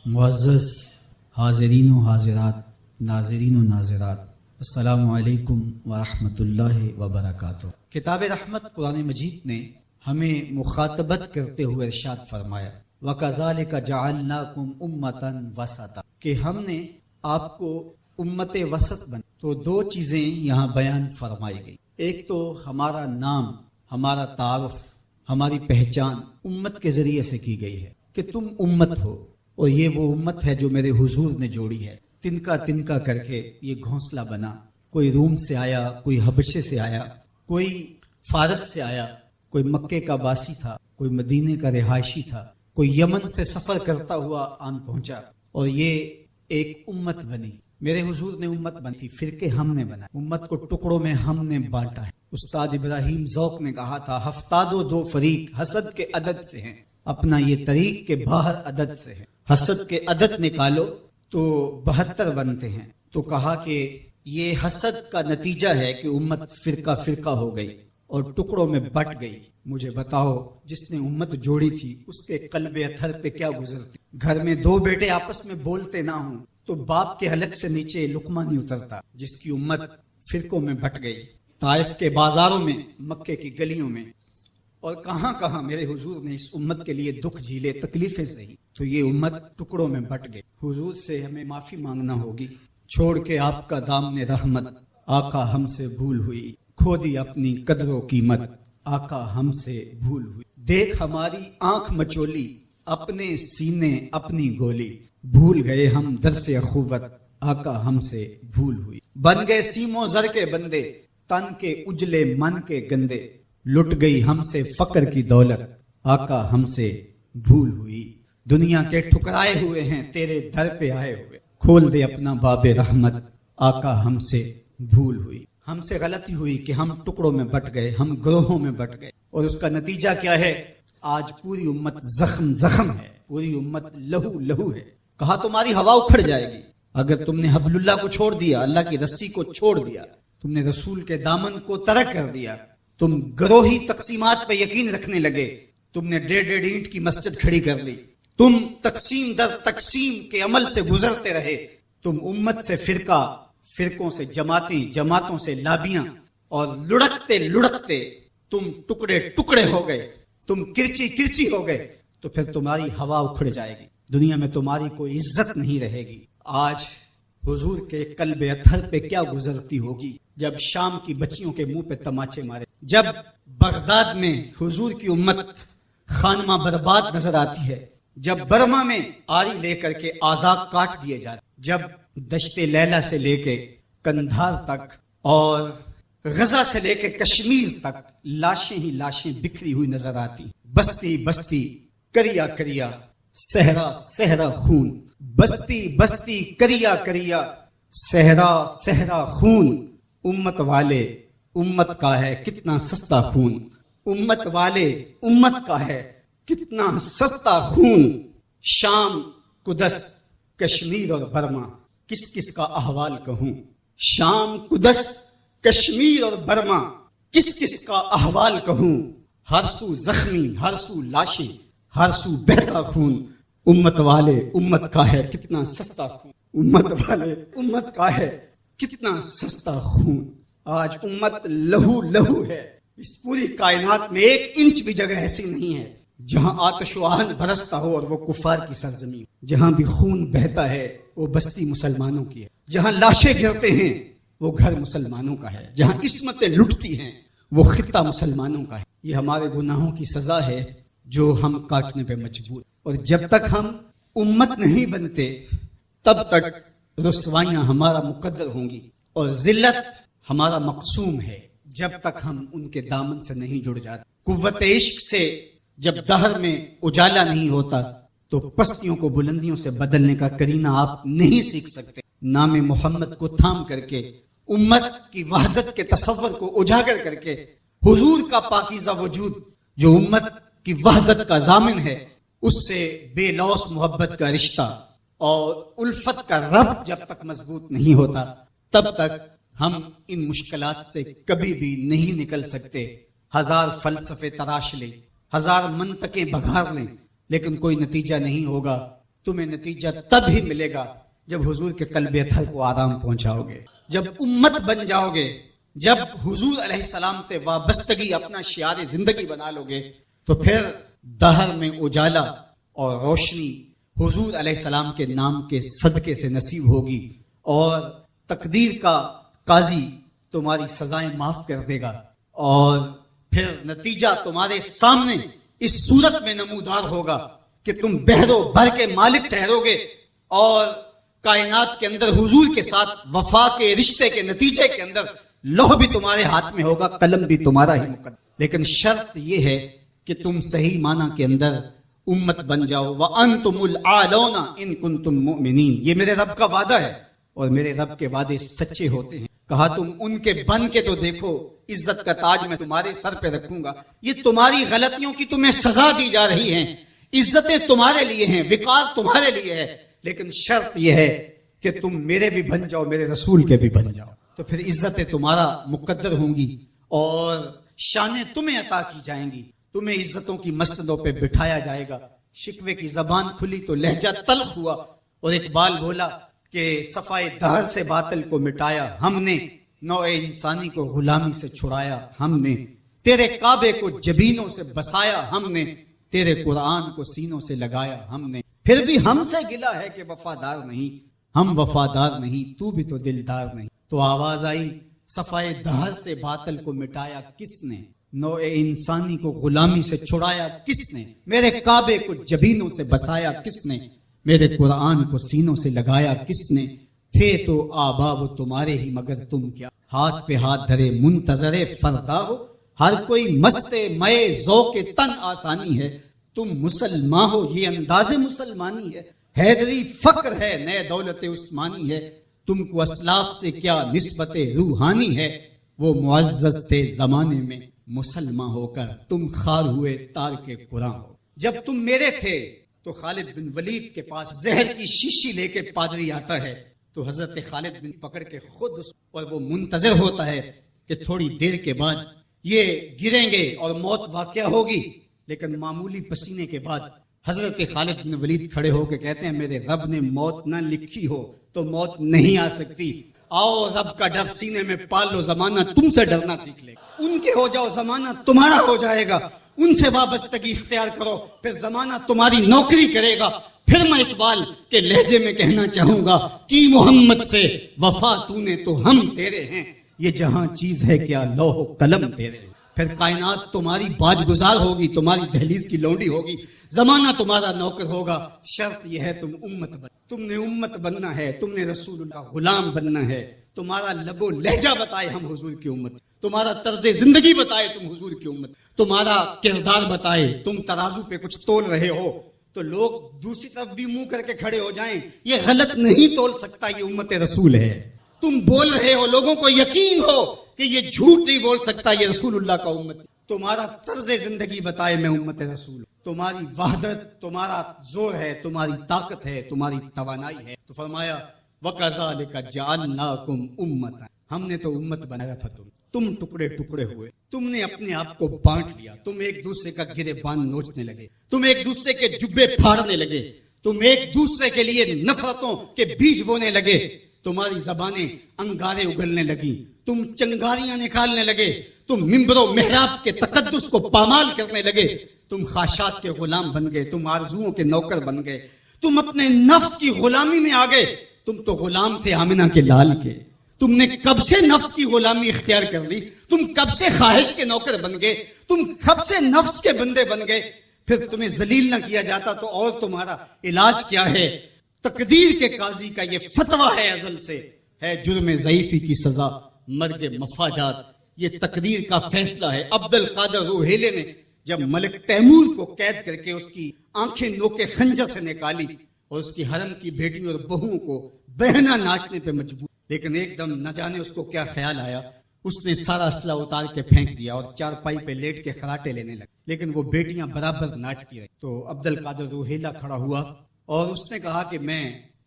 معزز حاضرین و حاضرات، ناظرین و ناظرات، السلام علیکم ورحمۃ اللہ وبرکاتہ۔ کتاب رحمت قرآن مجید نے ہمیں مخاطبت کرتے ہوئے ارشاد فرمایا وَكَذَلِكَ جَعَلْنَاكُمْ أُمَّةً وَسَطًا، کہ ہم نے آپ کو امت وسط بنا۔ تو دو چیزیں یہاں بیان فرمائی گئی، ایک تو ہمارا نام، ہمارا تعارف، ہماری پہچان امت کے ذریعے سے کی گئی ہے کہ تم امت ہو، اور یہ وہ امت ہے جو میرے حضور نے جوڑی ہے۔ تنکا تنکا کر کے یہ گھونسلہ بنا، کوئی روم سے آیا، کوئی حبشے سے آیا، کوئی فارس سے آیا، کوئی مکے کا باسی تھا، کوئی مدینے کا رہائشی تھا، کوئی یمن سے سفر کرتا ہوا آن پہنچا، اور یہ ایک امت بنی۔ میرے حضور نے امت بنی تھی، فرقے ہم نے بنائے، امت کو ٹکڑوں میں ہم نے بانٹا ہے۔ استاد ابراہیم ذوق نے کہا تھا ہفتاد و دو فریق حسد کے عدد سے ہیں، اپنا یہ طریق کے باہر عدد سے ہے۔ حسد کے عدد نکالو تو 72 بنتے ہیں۔ تو کہا کہ یہ حسد کا نتیجہ ہے کہ امت فرقہ فرقہ ہو گئی اور ٹکڑوں میں بٹ گئی۔ مجھے بتاؤ جس نے امت جوڑی تھی اس کے قلب اطہر پہ کیا گزرتی؟ گھر میں دو بیٹے آپس میں بولتے نہ ہوں تو باپ کے حلق سے نیچے لقمہ نہیں اترتا۔ جس کی امت فرقوں میں بٹ گئی، طائف کے بازاروں میں، مکے کی گلیوں میں، اور کہاں کہاں میرے حضور نے اس امت کے لیے دکھ جھیلے، تکلیفیں سہی، تو یہ امت ٹکڑوں میں بٹ گئی۔ حضور سے ہمیں معافی مانگنا ہوگی، چھوڑ کے آپ کا دامن رحمت، آقا ہم سے بھول ہوئی، کھو دی اپنی قدر و قیمت، آقا ہم سے بھول ہوئی۔ دیکھ ہماری آنکھ مچولی، اپنے سینے اپنی گولی، بھول گئے ہم درس اخوت، آقا ہم سے بھول ہوئی۔ بن گئے سیموں زر کے بندے، تن کے اجلے من کے گندے، لٹ گئی ہم سے فقر کی دولت، آقا ہم سے بھول ہوئی۔ دنیا کے ٹھکرائے ہوئے ہیں تیرے در پہ آئے ہوئے، کھول دے اپنا باب رحمت، آقا ہم سے بھول ہوئی۔ ہم سے غلطی ہوئی کہ ہم ٹکڑوں میں بٹ گئے، ہم گروہوں میں بٹ گئے، اور اس کا نتیجہ کیا ہے؟ آج پوری امت زخم زخم ہے، پوری امت لہو لہو ہے۔ کہا تمہاری ہوا اکھڑ جائے گی اگر تم نے حبل اللہ کو چھوڑ دیا، اللہ کی رسی کو چھوڑ دیا، تم نے رسول کے دامن کو ترک کر دیا، تم گروہی تقسیمات پہ یقین رکھنے لگے، تم نے 1.5 اینٹ کی مسجد کھڑی کر لی، تم تقسیم در تقسیم کے عمل سے گزرتے رہے، تم امت سے فرقہ، فرقوں سے جماعتیں، جماعتوں سے لابیاں، اور لڑکتے لڑکتے تم ٹکڑے ٹکڑے ہو گئے، تم کرچی کرچی ہو گئے، تو پھر تمہاری ہوا اکھڑ جائے گی، دنیا میں تمہاری کوئی عزت نہیں رہے گی۔ آج حضور کے قلب اطہر پہ کیا گزرتی ہوگی جب شام کی بچیوں کے منہ پہ تماچے مارے، جب بغداد میں حضور کی امت خانمہ برباد نظر آتی ہے، جب برما میں آری لے کر کے اعضاء کاٹ دیے جاتے، جب دشت لیلہ سے لے کے کندھار تک اور غزہ سے لے کے کشمیر تک لاشیں ہی لاشیں بکھری ہوئی نظر آتی، بستی بستی کریا کریا صحرا صحرا خون، بستی بستی کریا کریا صحرا صحرا خون، امت والے امت کا ہے کتنا سستا خون، امت والے امت کا ہے کتنا سستا خون۔ شام، قدس، کشمیر اور برما، کس کس کا احوال کہوں؟ شام، قدس، کشمیر اور برما، کس کس کا احوال کہوں؟ ہر سو زخمی، ہر سو لاشیں، ہر سو بہتا خون، امت والے امت کا ہے کتنا سستا خون، امت والے امت کا ہے کتنا سستا خون۔ آج امت لہو لہو ہے، اس پوری کائنات میں 1 انچ بھی جگہ ایسی نہیں ہے جہاں آتش و آہن برستا ہو اور وہ کفار کی سرزمین، جہاں بھی خون بہتا ہے وہ بستی مسلمانوں کی ہے، جہاں لاشیں گرتے ہیں وہ گھر مسلمانوں کا ہے، جہاں عصمتیں لٹتی ہیں وہ خطہ مسلمانوں کا ہے۔ یہ ہمارے گناہوں کی سزا ہے جو ہم کاٹنے پہ مجبور، اور جب تک ہم امت نہیں بنتے تب تک رسوائیاں ہمارا مقدر ہوں گی اور ذلت ہمارا مقسوم ہے، جب تک ہم ان کے دامن سے نہیں جڑ جاتے۔ قوت عشق سے جب دہر میں اجالا نہیں ہوتا تو پستیوں کو بلندیوں سے بدلنے کا کرینہ آپ نہیں سیکھ سکتے۔ نام محمد کو تھام کر کے، امت کی وحدت کے تصور کو اجاگر کر کے، حضور کا پاکیزہ وجود جو امت کی وحدت کا ضامن ہے، اس سے بے لوث محبت کا رشتہ اور الفت کا ربط جب تک مضبوط نہیں ہوتا تب تک ہم ان مشکلات سے کبھی بھی نہیں نکل سکتے۔ 1000 فلسفے تراش لیں، 1000 منطقیں بگھار لیں، لیکن کوئی نتیجہ نہیں ہوگا تمہیں نتیجہ تب ہی ملے گا جب حضور کے قلب اطہر کو آرام پہنچاؤ گے، جب امت بن جاؤ گے، جب حضور علیہ السلام سے وابستگی اپنا شعار زندگی بنا لو گے، تو پھر دہر میں اجالا اور روشنی حضور علیہ السلام کے نام کے صدقے سے نصیب ہوگی، اور تقدیر کا قاضی تمہاری سزائیں معاف کر دے گا، اور پھر نتیجہ تمہارے سامنے اس صورت میں نمودار ہوگا کہ تم بحر و بر کے مالک ٹھہرو گے، اور کائنات کے اندر حضور کے ساتھ وفا کے رشتے کے نتیجے کے اندر لوح بھی تمہارے ہاتھ میں ہوگا، قلم بھی تمہارا ہی مقدر۔ لیکن شرط یہ ہے کہ تم صحیح معنی کے اندر امت بن جاؤ۔ وَأَنْتُمُ الْأَعْلَوْنَ إِن كُنتُم مُؤْمِنِينَ، یہ میرے رب کا وعدہ ہے، اور میرے رب کے وعدے سچے ہوتے ہیں۔ کہا تم ان کے بن کے تو دیکھو، عزت کا تاج میں تمہارے سر پہ رکھوں گا۔ یہ تمہاری غلطیوں کی تمہیں سزا دی جا رہی ہیں، عزتیں تمہارے لیے ہیں، وقار تمہارے لیے ہے، لیکن شرط یہ ہے کہ تم میرے بھی بن جاؤ، میرے رسول کے بھی بن جاؤ، تو پھر عزتیں تمہارا مقدر ہوں گی اور شانیں تمہیں عطا کی جائیں گی، تمہیں عزتوں کی مسندوں پہ بٹھایا جائے گا۔ شکوے کی زبان کھلی تو لہجہ تلخ ہوا، اور اقبال بولا کہ صفائے دہر سے باطل کو مٹایا ہم نے، نوع انسانی کو غلامی سے چھڑایا ہم نے، تیرے کعبے کو جبینوں سے بسایا ہم نے، تیرے قرآن کو سینوں سے لگایا ہم نے، پھر بھی ہم سے گلا ہے کہ وفادار نہیں، ہم وفادار نہیں، تو بھی تو دلدار نہیں۔ تو آواز آئی، صفائے دہر سے باطل کو مٹایا کس نے، نوع انسانی کو غلامی سے چھڑایا کس نے، میرے کعبے کو جبینوں سے بسایا کس نے، میرے قرآن کو سینوں سے لگایا کس نے، تھے تو آبا وہ تمہارے ہی مگر تم کیا، ہاتھ پہ ہاتھ دھرے منتظر فردا ہو، ہر کوئی مست مئے ذوق تن آسانی ہے، تم مسلمان ہو یہ انداز مسلمانی ہے، حیدری فخر ہے نئے دولت عثمانی ہے، تم کو اسلاف سے کیا نسبت روحانی ہے، وہ معزز تھے زمانے میں مسلمان ہو کر تم خار ہوئے تار کے قرآن ہو۔ جب تم میرے تھے تو خالد بن ولید کے پاس زہر کی شیشی لے کے پادری آتا ہے، تو حضرت خالد بن پکڑ کے خود اور وہ منتظر ہوتا ہے کہ تھوڑی دیر کے بعد یہ گریں گے اور موت واقع ہوگی، لیکن معمولی پسینے کے بعد حضرت خالد بن ولید کھڑے ہو کے کہتے ہیں میرے رب نے موت نہ لکھی ہو تو موت نہیں آ سکتی، آؤ رب کا ڈر سینے میں پال لو، زمانہ تم سے ڈرنا سیکھ لے، ان کے ہو جاؤ زمانہ تمہارا ہو جائے گا، ان سے وابستگی اختیار کرو پھر زمانہ تمہاری نوکری کرے گا۔ پھر میں اقبال کے لہجے میں کہنا چاہوں گا کہ محمد سے وفا تو نے تو ہم تیرے ہیں، یہ جہاں چیز ہے کیا لوح و قلم تیرے ہیں، پھر کائنات تمہاری باج گزار ہوگی، تمہاری دہلیز کی لونڈی ہوگی، زمانہ تمہارا نوکر ہوگا، شرط یہ ہے تم امت بن، تم نے امت بننا ہے، تم نے رسول اللہ غلام بننا ہے، تمہارا لب و لہجہ بتائے ہم حضور کی امت، تمہارا طرز زندگی بتائے تم حضور کی امت، تمہارا کردار بتائے، تم ترازو پہ کچھ تول رہے ہو تو لوگ دوسری طرف بھی منہ کر کے کھڑے ہو جائیں، یہ غلط نہیں تول سکتا، یہ امت رسول ہے، تم بول رہے ہو لوگوں کو یقین ہو کہ یہ جھوٹ نہیں بول سکتا، یہ رسول اللہ کا امت، تمہارا طرز زندگی بتائے میں امت رسول، تمہاری وحدت تمہارا زور ہے، تمہاری طاقت ہے، تمہاری توانائی ہے، تو فرمایا وَكَذَلِكَ جَعَلْنَاكُمْ أُمَّةً، ہم نے تو امت بنایا تھا، تم ٹکڑے ٹکڑے ہوئے، تم نے اپنے آپ کو بانٹ لیا، تم ایک دوسرے کا گریبان نوچنے لگے، تم ایک دوسرے کے جبے پھاڑنے لگے، تم ایک دوسرے کے لیے نفرتوں کے بیج بونے لگے، تمہاری زبانیں انگارے اگلنے لگی، تم چنگاریاں نکالنے لگے، تم ممبر و محراب کے تقدس کو پامال کرنے لگے، تم خواہشات کے غلام بن گئے، تم آرزوؤں کے نوکر بن گئے، تم اپنے نفس کی غلامی میں آ گئے، تم تو غلام تھے آمنہ کے لال کے، تم نے کب سے نفس کی غلامی اختیار کر لی، تم کب سے خواہش کے نوکر بن گئے، تم کب سے نفس کے بندے بن گئے، پھر تمہیں ذلیل نہ کیا جاتا تو اور تمہارا علاج کیا ہے؟ تقدیر کے قاضی کا یہ فتویٰ ہے، ازل سے ہے جرم ضعیفی کی سزا مرگ مفاجات، یہ تقدیر کا فیصلہ ہے۔ عبد القادر روحیلے نے جب ملک تیمور کو قید کر کے اس کی آنکھیں نوکے خنجر سے نکالی اور اس کی حرم کی بیٹیوں اور بہوؤں کو بہنا ناچنے پہ مجبور، لیکن ایک دم نہ جانے اس کو کیا خیال آیا، اس نے سارا اسلحہ اتار کے پھینک دیا اور چارپائی پہ لیٹ کے خراٹے لینے لگا، لیکن وہ بیٹیاں برابر ناچتی رہی۔ تو عبد القادر روحیلہ کھڑا ہوا اور اس نے کہا کہ میں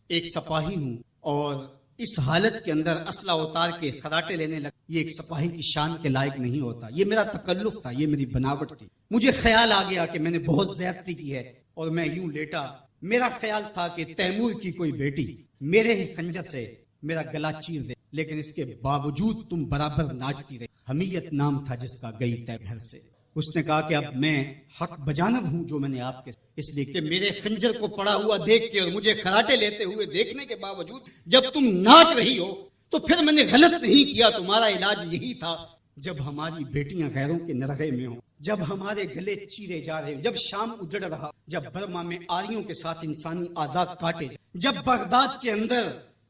ایک سپاہی ہوں اور اس حالت کے اندر اسلحہ اتار کے خراٹے لینے لگا، یہ ایک سپاہی کی شان کے لائق نہیں ہوتا، یہ میرا تکلف تھا، یہ میری بناوٹ تھی، مجھے خیال آ گیا کہ میں نے بہت زیادتی کی ہے اور میں یوں لیٹا، میرا خیال تھا کہ تیمور کی کوئی بیٹی میرے ہی خنجر سے میرا گلا چیر دے، لیکن اس کے باوجود تم برابر ناچتی رہی۔ حمیت نام تھا جس کا، گئی تے گھر سے۔ اس نے کہا کہ اب میں حق بجانب ہوں جو میں نے آپ کے، اس لیے کہ میرے خنجر کو پڑا ہوا دیکھ کے اور مجھے خراٹے لیتے ہوئے دیکھنے کے باوجود جب تم ناچ رہی ہو تو پھر میں نے غلط نہیں کیا، تمہارا علاج یہی تھا۔ جب ہماری بیٹیاں غیروں کے نرغے میں ہوں، جب ہمارے گلے چیرے جا رہے ہیں، جب شام اجڑ رہا، جب برما میں آریوں کے ساتھ انسانی آزاد کاٹے جا، جب بغداد کے اندر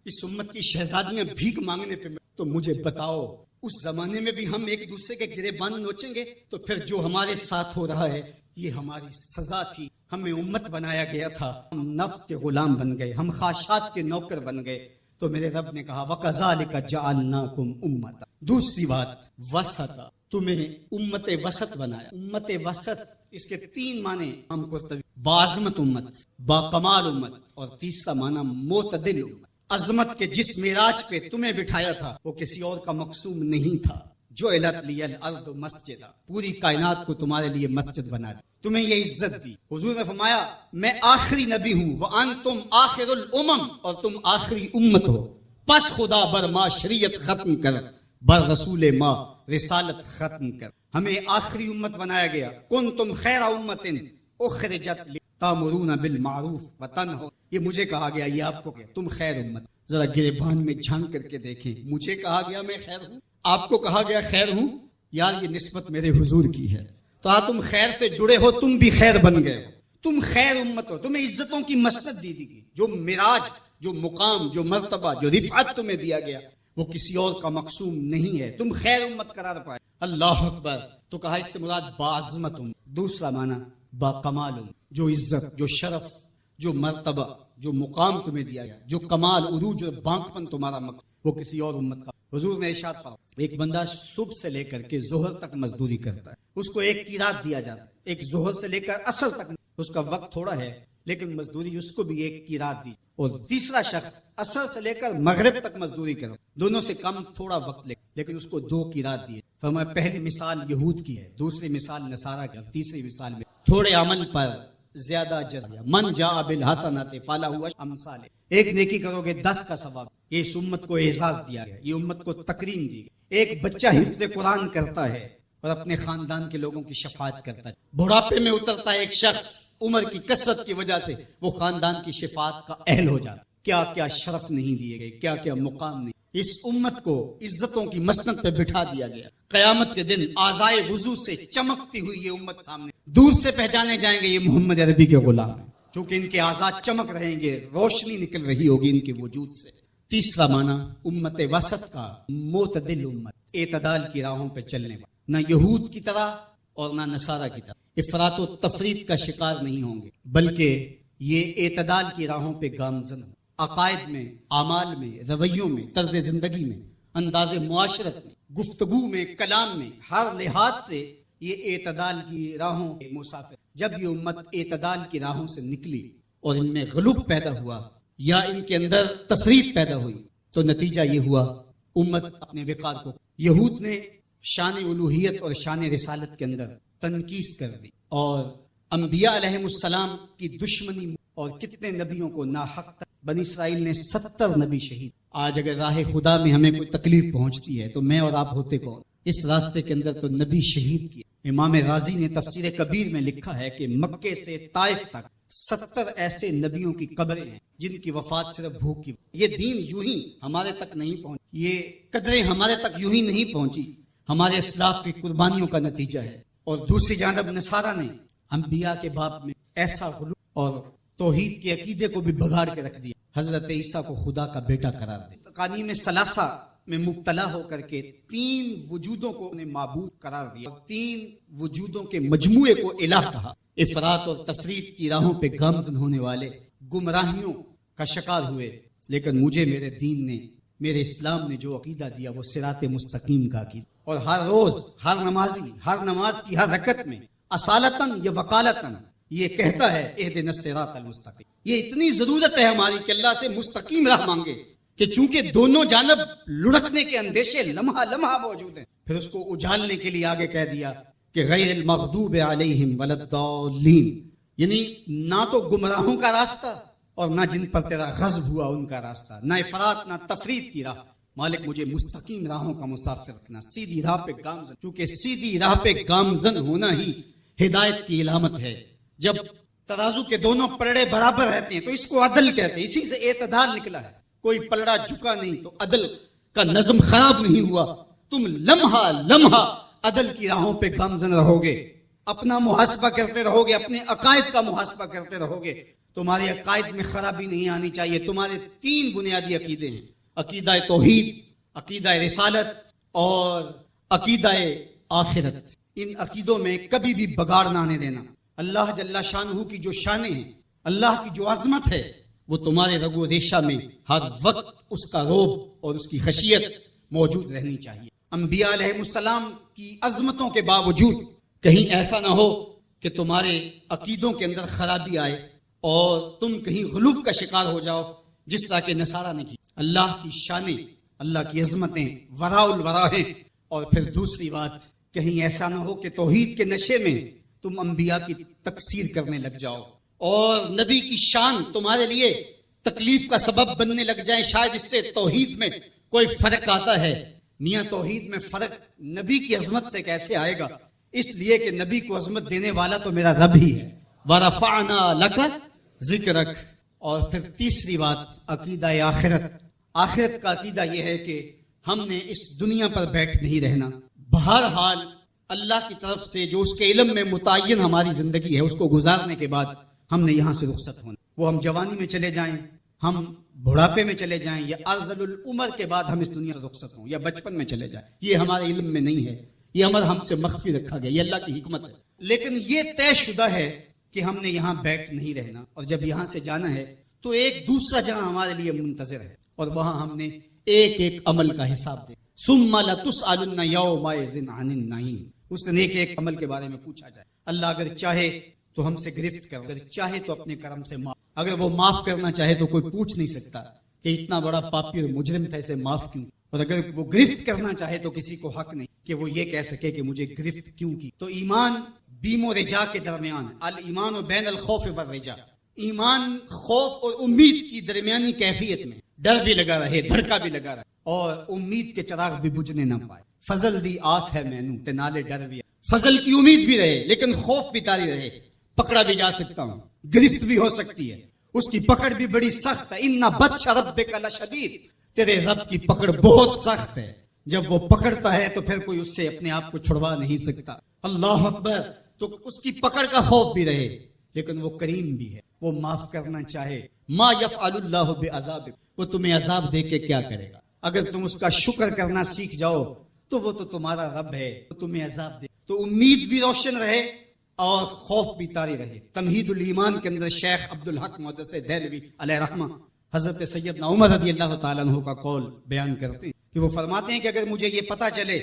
اس امت کی شہزادیاں بھیک مانگنے پہ، تو مجھے بتاؤ اس زمانے میں بھی ہم ایک دوسرے کے گریبان نوچیں گے؟ تو پھر جو ہمارے ساتھ ہو رہا ہے یہ ہماری سزا تھی۔ ہمیں امت بنایا گیا تھا، ہم نفس کے غلام بن گئے، ہم خواہشات کے نوکر بن گئے۔ تو میرے رب نے کہا وَكَذَلِكَ جَعَلْنَاكُمْ أُمَّةً۔ دوسری بات وسط، تمہیں امت وسط بنایا۔ امت وسط اس کے تین معنی ہم کو، باعظمت امت، باکمال امت، اور تیسرا معنی معتدل امت۔ عظمت کے جس معراج پہ تمہیں بٹھایا تھا وہ کسی اور کا مقصوم نہیں تھا۔ جعلت لی الارض مسجدا، پوری کائنات کو تمہارے لیے مسجد بنا دی، تمہیں یہ عزت دی۔ حضور نے فرمایا میں آخری نبی ہوں، وانتم آخر الامم، اور تم آخری امت ہو، پس خدا بر ما شریعت ختم کر، بر رسول ما رسالت ختم کر۔ ہمیں آخری امت بنایا گیا۔ کنتم خیر امت اخرجت تامرون بالمعروف وتنہون، یہ مجھے کہا گیا، یہ آپ کو کہا تم خیر امت۔ ذرا گریبان میں جھانک کر کے دیکھیں، مجھے کہا گیا میں خیر ہوں، آپ کو کہا گیا خیر ہوں، یار یہ نسبت میرے حضور کی ہے۔ تو تم خیر سے جڑے ہو، تم بھی خیر بن گئے ہو، تم خیر امت ہو، تمہیں عزتوں کی مسند دی گئی، جو معراج، جو مقام، جو مرتبہ، جو رفعت تمہیں دیا گیا وہ کسی اور کا مقصوم نہیں ہے، تم خیر امت قرار پائے۔ اللہ اکبر۔ تو کہا اس سے مراد باعظمت امت۔ دوسرا معنی باکمال امت، جو عزت، جو شرف، جو مرتبہ، جو مقام تمہیں دیا گیا، جو کمال، عروج اور بانکپن تمہارا مقام، وہ کسی اور امت کا۔ حضور نے ارشاد فرمایا ایک بندہ صبح سے لے کر کے ظہر تک مزدوری کرتا ہے، اس کو ایک قیراط دیا جاتا ہے۔ ایک ظہر سے لے کر عصر تک، اس کا وقت تھوڑا ہے لیکن مزدوری اس کو بھی ایک قیراط دی۔ اور تیسرا شخص عصر سے لے کر مغرب تک مزدوری کرے، دونوں سے کم تھوڑا وقت لے، لیکن اس کو 2 قیراط دیے۔ فرمایا پہلی مثال یہود کی ہے، دوسری مثال نصارہ کی، تیسری مثال میں تھوڑے عمل پر زیادہ اجر۔ من جاء بالحسنۃ فلہ امثالها، ایک نیکی کرو گے 10 کا ثواب۔ یہ اس امت کو اعزاز دیا گیا، یہ امت کو تکریم دی گئی۔ ایک بچہ حفظ قرآن کرتا ہے اور اپنے خاندان کے لوگوں کی شفاعت کرتا ہے، بڑھاپے میں اترتا ہے ایک شخص، عمر کی کثرت کی وجہ سے وہ خاندان کی شفاعت کا اہل ہو جاتا ہے۔ کیا کیا شرف نہیں دیے گئے، کیا کیا مقام نہیں۔ اس امت کو عزتوں کی مسند پہ بٹھا دیا گیا۔ قیامت کے دن آزائے وضو سے چمکتی ہوئی یہ امت سامنے، دور سے پہچانے جائیں گے یہ محمد عربی کے غلام ہیں، کیونکہ ان کے آزاد چمک رہیں گے، روشنی نکل رہی ہوگی ان کے وجود سے۔ تیسرا معنی امت وسط کا، معتدل امت، اعتدال کی راہوں پہ چلنے والا، نہ یہود کی طرح اور نہ نصارہ کی طرح افراط و تفریط کا شکار نہیں ہوں گے، بلکہ یہ اعتدال کی راہوں پہ گامزن ہوں۔ عقائد میں، اعمال میں، رویوں میں، طرز زندگی میں، انداز معاشرت میں، گفتگو میں، کلام میں، ہر لحاظ سے یہ اعتدال کی راہوں کے مسافر۔ جب یہ امت اعتدال کی راہوں سے نکلی اور ان میں غلوف پیدا ہوا یا ان کے اندر تفریط پیدا ہوئی تو نتیجہ یہ ہوا امت اپنے وقار کو، یہود نے شان الوہیت اور شان رسالت کے اندر تنقیص کر دی اور انبیاء علیہ السلام کی دشمنی، اور کتنے نبیوں کو ناحق بنی اسرائیل نے 70 نبی شہید۔ آج اگر راہ خدا میں ہمیں کوئی تکلیف پہنچتی ہے تو میں اور آپ ہوتے کون؟ اس راستے کے اندر تو نبی شہید کیے۔ امام رازی نے تفسیر کبیر میں لکھا ہے کہ مکے سے طائف تک 70 ایسے نبیوں کی قبریں ہیں جن کی وفات صرف بھوک کی۔ یہ دین یوں ہی ہمارے تک نہیں پہنچی، یہ قدریں ہمارے تک یوں ہی نہیں پہنچی، ہمارے اسلاف کی قربانیوں کا نتیجہ ہے۔ اور دوسری جانب نصارہ نے انبیاء کے باب میں ایسا غلو اور توحید کے عقیدے کو بھی بگاڑ کے رکھ دیا، حضرت عیسیٰ کو خدا کا بیٹا قرار دے، قانون ثلاثہ میں مبتلا ہو کر کے 3 وجودوں کو انہیں معبود قرار دیا، 3 وجودوں کے مجموعے کو الہ کہا۔ افراط اور تفریط کی راہوں پہ گامزن ہونے والے گمراہیوں کا شکار ہوئے، لیکن مجھے میرے دین نے، میرے اسلام نے جو عقیدہ دیا وہ صراط مستقیم کا عقیدہ، اور ہر روز ہر نمازی ہر نماز کی ہر رکعت میں اصالتاً یا وقالتاً یہ کہتا ہے اہدنا الصراط المستقیم۔ یہ اتنی ضرورت ہے ہماری کہ اللہ سے مستقیم راہ مانگے کہ چونکہ دونوں جانب لڑکنے کے اندیشے لمحہ لمحہ موجود ہیں، پھر اس کو اجالنے کے لیے آگے کہہ دیا کہ غیر المغضوب علیہم ولا الضالین، یعنی نہ تو گمراہوں کا راستہ اور نہ جن پر تیرا غضب ہوا ان کا راستہ، نہ افراط نہ تفریط کی راہ۔ مالک مجھے مستقیم راہوں کا مسافر رکھنا، سیدھی راہ پہ گامزن، کیونکہ سیدھی راہ پہ گامزن ہونا ہی ہدایت کی علامت ہے۔ جب ترازو کے دونوں پلڑے برابر رہتے ہیں تو اس کو عدل کہتے ہیں، اسی سے اعتدال نکلا ہے۔ کوئی پلڑا جھکا نہیں تو عدل کا نظم خراب نہیں ہوا۔ تم لمحہ لمحہ عدل کی راہوں پہ گامزن رہو گے، اپنا محاسبہ کرتے رہو گے، اپنے عقائد کا محاسبہ کرتے رہو گے، تمہارے عقائد میں خرابی نہیں آنی چاہیے۔ تمہارے 3 بنیادی عقیدے ہیں، عقیدہ توحید، عقیدہ رسالت اور عقیدہ آخرت۔ ان عقیدوں میں کبھی بھی بگاڑ نہ آنے دینا۔ اللہ جل شانہ کی جو شانیں ہیں، اللہ کی جو عظمت ہے، وہ تمہارے رگ و ریشہ میں ہر وقت اس کا روب اور اس کی خشیت موجود رہنی چاہیے۔ انبیاء علیہ السلام کی عظمتوں کے باوجود کہیں ایسا نہ ہو کہ تمہارے عقیدوں کے اندر خرابی آئے اور تم کہیں غلوف کا شکار ہو جاؤ، جس طرح کے نصارہ نے کی۔ اللہ کی شانیں، اللہ کی عظمتیں وراء الورا ہیں۔ اور پھر دوسری بات، کہیں ایسا نہ ہو کہ توحید کے نشے میں تم انبیاء کی تکثیر کرنے لگ جاؤ اور نبی کی شان تمہارے لیے تکلیف کا سبب بننے لگ جائیں۔ شاید اس سے توحید میں کوئی فرق آتا ہے۔ میاں توحید میں فرق نبی کی عظمت سے کیسے آئے گا؟ اس لیے کہ نبی کو عظمت دینے والا تو میرا رب ہی ہے۔ وَرَفَعْنَا لَكَ ذِكْرَكَ۔ اور پھر تیسری بات، عقیدہ آخرت۔ آخرت کا عقیدہ یہ ہے کہ ہم نے اس دنیا پر بیٹھ نہیں رہنا، بہرحال اللہ کی طرف سے جو اس کے علم میں متعین ہماری زندگی ہے اس کو گزارنے کے بعد ہم نے یہاں سے رخصت ہونا۔ وہ ہم جوانی میں چلے جائیں، ہم بڑھاپے میں چلے جائیں، یا ارذل العمر کے بعد ہم اس دنیا سے رخصت ہوں، یا بچپن میں چلے جائیں، یہ ہمارے علم میں نہیں ہے، یہ امر ہم سے مخفی رکھا گیا، یہ اللہ کی حکمت ہے۔ لیکن یہ طے شدہ ہے کہ ہم نے یہاں بیٹھ نہیں رہنا، اور جب یہاں سے جانا ہے تو ایک دوسرا جگہ ہمارے لیے منتظر ہے، اور وہاں ہم نے ایک ایک عمل کا حساب دے۔ ثم لتسألن یومئذ عن النعیم۔ اس دن ایک ایک عمل کے بارے میں پوچھا جائے۔ اللہ اگر چاہے تو ہم سے گرفت کرے، اگر چاہے تو اپنے کرم سے معاف، اگر وہ معاف کرنا چاہے تو کوئی پوچھ نہیں سکتا کہ اتنا بڑا پاپی اور مجرم تھا، اسے معاف کیوں، اور اگر وہ گرفت کرنا چاہے تو کسی کو حق نہیں کہ وہ یہ کہہ سکے کہ مجھے گرفت کیوں کی۔ تو ایمان بیم و رجا کے درمیان، الایمان بین الخوف والرجا، ایمان خوف اور امید کی درمیانی کیفیت میں، ڈر بھی لگا رہے، دھڑکا بھی لگا رہے اور امید کے چراغ بھی بجھنے نہ پائے۔ فضل دی آس ہے مینوں تے نالے ڈر بھی، فضل کی امید بھی رہے لیکن خوف بھی طاری رہے، پکڑا بھی جا سکتا ہوں، گرفت بھی ہو سکتی ہے، اس کی پکڑ بھی بڑی سخت ہے۔ ان بطش ربک لشدید، تیرے رب کی پکڑ بہت سخت ہے، جب وہ پکڑتا ہے تو پھر کوئی اس سے اپنے آپ کو چھڑوا نہیں سکتا۔ اللہ اکبر۔ تو اس کی پکڑ کا خوف بھی رہے لیکن وہ کریم بھی ہے، وہ معاف کرنا چاہے۔ ما یفعل اللہ بعذابک، وہ تمہیں عذاب دے کے کیا کرے گا؟ اگر تم اس کا شکر کرنا سیکھ جاؤ تو وہ تو تمہارا رب ہے، وہ تمہیں عذاب دے۔ تو امید بھی روشن رہے اور خوف بھی طاری رہے۔ تمہید الایمان کے اندر شیخ عبدالحق محدث دہلوی علیہ رحمہ حضرت سیدنا عمر رضی اللہ تعالیٰ عنہ کا قول بیان کرتے ہیں کہ وہ فرماتے ہیں کہ اگر مجھے یہ پتا چلے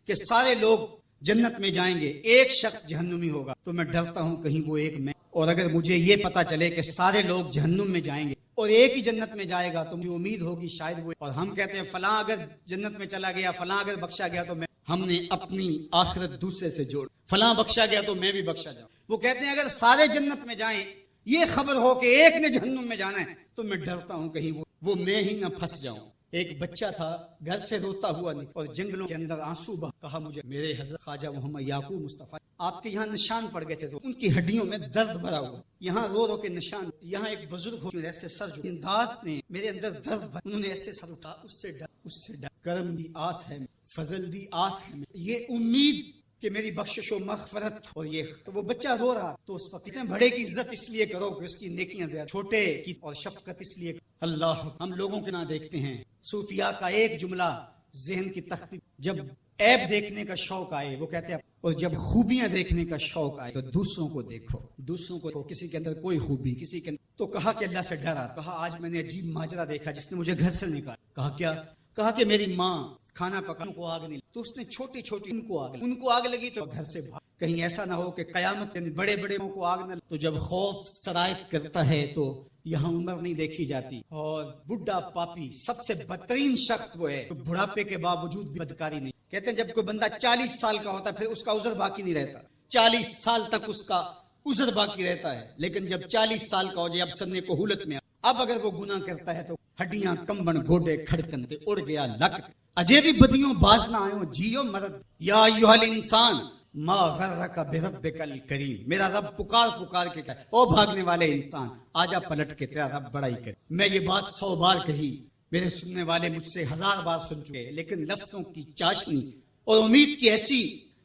کہ سارے لوگ جنت میں جائیں گے، ایک شخص جہنمی ہوگا، تو میں ڈرتا ہوں کہیں وہ ایک میں، اور اگر مجھے یہ پتا چلے کہ سارے لوگ جہنم میں جائیں گے اور ایک ہی جنت میں جائے گا تو مجھے امید ہوگی شاید وہ، اور ہم کہتے ہیں فلاں اگر جنت میں چلا گیا، فلاں اگر بخشا گیا تو میں، ہم نے اپنی آخرت دوسرے سے جوڑ، فلاں بخشا گیا تو میں بھی بخشا جاؤں۔ وہ کہتے ہیں اگر سارے جنت میں جائیں، یہ خبر ہو کہ ایک نے جہنم میں جانا ہے، تو میں ڈرتا ہوں کہیں وہ میں ہی نہ پھنس جاؤں۔ ایک بچہ تھا، گھر سے روتا ہوا نہیں اور جنگلوں کے اندر آنسو بہا، کہا مجھے میرے حضرت خواجہ محمد یعقوب مصطفیٰ آپ کے یہاں نشان پڑ گئے تھے، تو ان کی ہڈیوں میں درد بھرا ہوا، یہاں رو رو کے نشان، یہاں ایک بزرگ ہو ایسے سر جو انداز نے میرے اندر درد بھرا، انہوں نے ایسے سر اٹھا، اس سے ڈر، کرم دی آس ہے، فضل دی آس ہے، یہ امید کہ میری بخشش و مغفرت، اور یہ تو وہ بچہ رو رہا، تو اس وقت بڑے کی عزت اس لیے کرو کہ اس کی نیکیاں زیادہ، چھوٹے کی اور شفقت اس لیے۔ اللہ، ہم لوگوں کے نہ دیکھتے ہیں صوفیاء کا ایک جملہ ذہن کی تختی، جب عیب دیکھنے کا شوق آئے وہ کہتے ہیں، اور جب خوبیاں دیکھنے کا شوق آئے تو دوسروں کو دیکھو، دوسروں کو، کسی کے اندر کوئی خوبی، کسی کے اندر، تو کہا کہ اللہ سے ڈرا، کہا آج میں نے عجیب ماجرا دیکھا جس نے مجھے گھر سے نکالا، کہا کیا؟ کہا کہ میری ماں کھانا پکانے کو آگ نہیں، تو اس نے چھوٹی چھوٹی ان کو آگ لگی تو گھر سے بھاگ، کہیں ایسا نہ ہو کہ قیامت کے بڑے بڑے کو آگ نہ، تو جب خوف سرایت کرتا ہے تو یہاں عمر نہیں دیکھی جاتی، اور بڈھا پاپی سب سے بدترین شخص وہ ہے تو بڑھاپے کے باوجود بھی بدکاری نہیں۔ کہتے ہیں جب کوئی بندہ 40 سال کا ہوتا ہے پھر اس کا عذر باقی نہیں رہتا، 40 سال تک اس کا عذر باقی رہتا ہے. لیکن جب 40 سال کا ہو جائے اب سننے کو ہولت میں اب اگر وہ گناہ کرتا ہے تو ہڈیاں کمبن گوڈے کھڑکن تے اڑ گیا لک اجے بھی بدیوں باز نہ آئیں جیو مرد. یا ایھا الانسان ما غرک بربک الکریم. میرا رب پکار پکار کے کہے او بھاگنے والے انسان آجا پلٹ کے تیرا رب بڑائی کرے. میں یہ بات 100 بار کہی, میرے سننے والے مجھ سے 1000 بار سن چکے, لیکن لفظوں کی چاشنی اور امید کی ایسی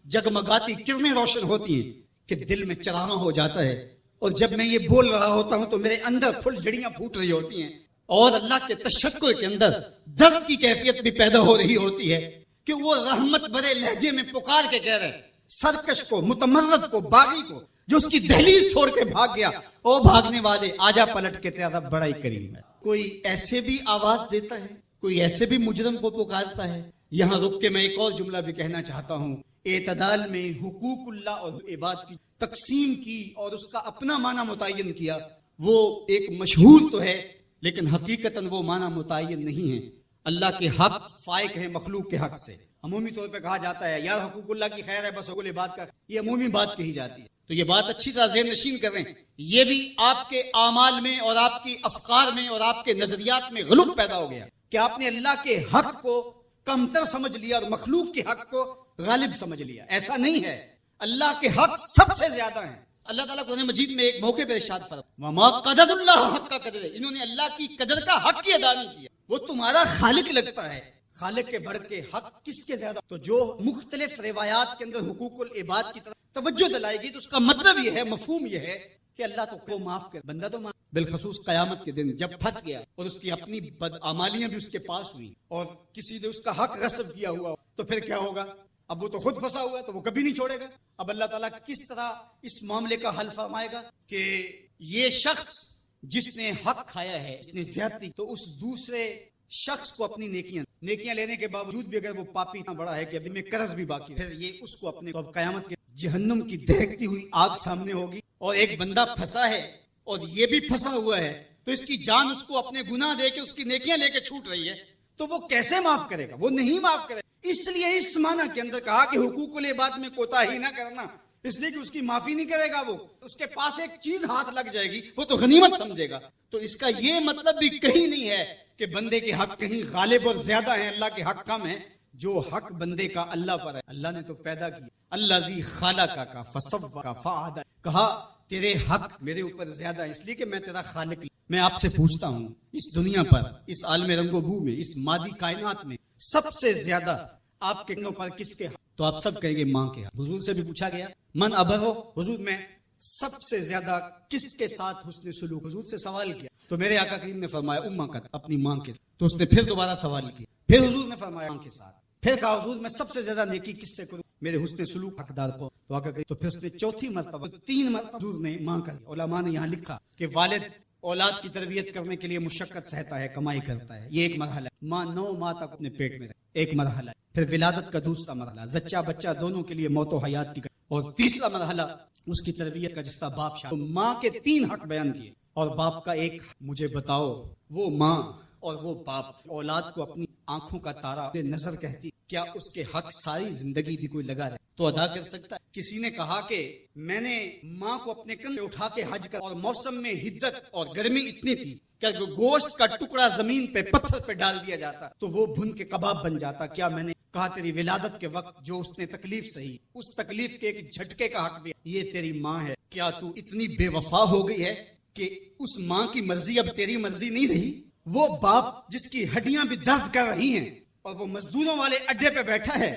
جگمگاتی کرنیں روشن ہوتی ہیں کہ دل میں چراغاں ہو جاتا ہے. اور جب میں یہ بول رہا ہوتا ہوں تو میرے اندر پھل جڑیاں پھوٹ رہی ہوتی ہیں اور اللہ کے تشکر کے اندر درد کی کیفیت بھی پیدا ہو رہی ہوتی ہے کہ وہ رحمت بھرے لہجے میں پکار کے کہہ رہے سرکش کو, متمرد کو, باغی کو جو اس کی دہلیز چھوڑ کے بھاگ گیا, او بھاگنے والے آجا پلٹ کے تیرا رب بڑا ہی کریم ہے. کوئی ایسے بھی آواز دیتا ہے, کوئی ایسے بھی مجرم کو پکارتا ہے. یہاں رک کے میں ایک اور جملہ بھی کہنا چاہتا ہوں. اعتدال میں حقوق اللہ اور عباد کی تقسیم کی اور اس کا اپنا معنی متعین کیا, وہ ایک مشہور تو ہے لیکن حقیقتاً وہ معنی متعین نہیں ہے. اللہ کے حق فائق ہے مخلوق کے حق سے. عمومی طور پہ کہا جاتا ہے یار حقوق اللہ کی خیر ہے بس حقوق العباد کا, یہ عمومی بات کہی جاتی ہے. تو یہ بات اچھی طرح ذہن نشین کر رہے ہیں, یہ بھی آپ کے اعمال میں اور آپ کی افکار میں اور آپ کے نظریات میں غلو پیدا ہو گیا کہ آپ نے اللہ کے حق کو کمتر سمجھ لیا اور مخلوق کے حق کو غالب سمجھ لیا. ایسا نہیں ہے, اللہ کے حق سب سے زیادہ ہیں. اللہ تعالیٰ قرآن مجید میں ایک موقع پہ ارشاد فرمایا وما قدر اللہ حق کا قدر, انہوں نے اللہ کی قدر کا حق کی ادا نہیں کیا. وہ تمہارا خالق لگتا ہے, خالق کے بڑھ کے حق کس کے زیادہ. تو جو مختلف روایات کے اندر حقوق العباد کی طرف توجہ دلائے گی تو اس کا مطلب یہ ہے, مفہوم یہ ہے کہ اللہ تو کو معاف کر, بندہ تو معاف. بالخصوص قیامت کے دن جب پھنس گیا اور اس کی اپنی بدعمالیاں بھی اس کے پاس ہوئی اور کسی نے اس کا حق غصب کیا ہوا تو پھر کیا ہوگا؟ اب وہ تو خود پھنسا ہوا ہے تو وہ کبھی نہیں چھوڑے گا. اب اللہ تعالیٰ کس طرح اس معاملے کا حل فرمائے گا کہ یہ شخص جس نے حق کھایا ہے, جس نے زیادتی, تو اس دوسرے شخص کو اپنی نیکیاں لینے کے باوجود بھی اگر وہ پاپی اتنا بڑا ہے کہ ابھی میں قرض بھی باقی, پھر یہ اس کو اپنے قیامت کے جہنم کی دہکتی ہوئی آگ سامنے ہوگی. اور ایک بندہ پھنسا ہے اور یہ بھی پھنسا ہوا ہے تو اس کی جان اس کو اپنے گناہ دے کے اس کی نیکیاں لے کے چھوٹ رہی ہے, تو وہ کیسے معاف کرے گا؟ وہ نہیں معاف کرے. اس لیے اس معنی کے اندر کہا کہ حقوق العباد میں کوتاہی نہ کرنا, اس لیے کہ اس کی معافی نہیں کرے گا. وہ اس کے پاس ایک چیز ہاتھ لگ جائے گی وہ تو غنیمت سمجھے گا. تو اس کا یہ مطلب بھی کہیں نہیں ہے کہ بندے کے حق کہیں غالب اور زیادہ ہیں, اللہ کے حق کم ہیں. جو حق بندے کا اللہ پر ہے, اللہ نے تو پیدا کیا, الذی خلقک فسوک فعدل, کہا تیرے حق میرے اوپر زیادہ ہے اس لیے کہ میں تیرا خالق. میں آپ سے پوچھتا ہوں اس دنیا پر, اس عالم رنگ و بو میں, اس مادی کائنات میں سب سے زیادہ آپ کے کنوں پر کس کے حق؟ تو آپ سب کہیں گے ماں کے حق. حضور سے بھی پوچھا گیا من ابرو, حضور میں سب سے زیادہ کس کے ساتھ حسن سلوک, حضور سے سوال کیا تو میرے آقا کریم نے فرمایا امہ کا, اپنی ماں کے ساتھ. تو اس نے پھر دوبارہ سوال کیا, پھر حضور نے فرمایا ماں کے ساتھ. پھر کہا حضور میں سب سے زیادہ نیکی کس سے کروں؟ میرے حسن سلوک حقدار کو. تو آقا کریم, تو پھر اس نے چوتھی مرتبہ 3 مرتبہ حضور نے ماں کا. علماء نے یہاں لکھا کہ والد اولاد کی تربیت کرنے کے لیے مشقت سہتا ہے, کمائی کرتا ہے, یہ ایک مرحلہ ہے. ماں 9 ماہ تک اپنے پیٹ میں رہے, ایک مرحلہ ہے. پھر ولادت کا دوسرا مرحلہ, زچہ بچہ دونوں کے لیے موت و حیات کی, اور تیسرا مرحلہ اس کی تربیت کا جس طرح باپ شاہ. تو ماں کے 3 حق بیان کیے اور باپ کا ایک. مجھے بتاؤ وہ ماں اور وہ باپ اولاد کو اپنی آنکھوں کا تارا نظر کہتی, کیا اس کے حق ساری زندگی بھی کوئی لگا رہے تو ادا کر سکتا ہے؟ کسی نے کہا کہ میں نے ماں کو اپنے کندھے اٹھا کے حج کر, اور موسم میں حدت اور گرمی اتنی تھی کہ گوشت کا ٹکڑا زمین پہ پتھر پہ ڈال دیا جاتا تو وہ بھن کے کباب بن جاتا. کیا میں نے کہا تیری ولادت کے وقت جو اس نے تکلیف سہی, اس تکلیف کے ایک جھٹکے کا حق بھی یہ تیری ماں ہے, کیا تو اتنی بے وفا ہو گئی ہے کہ اس ماں کی مرضی اب تیری مرضی نہیں رہی؟ وہ باپ جس کی ہڈیاں بھی درد کر رہی ہیں اور وہ مزدوروں والے اڈے پہ بیٹھا ہے,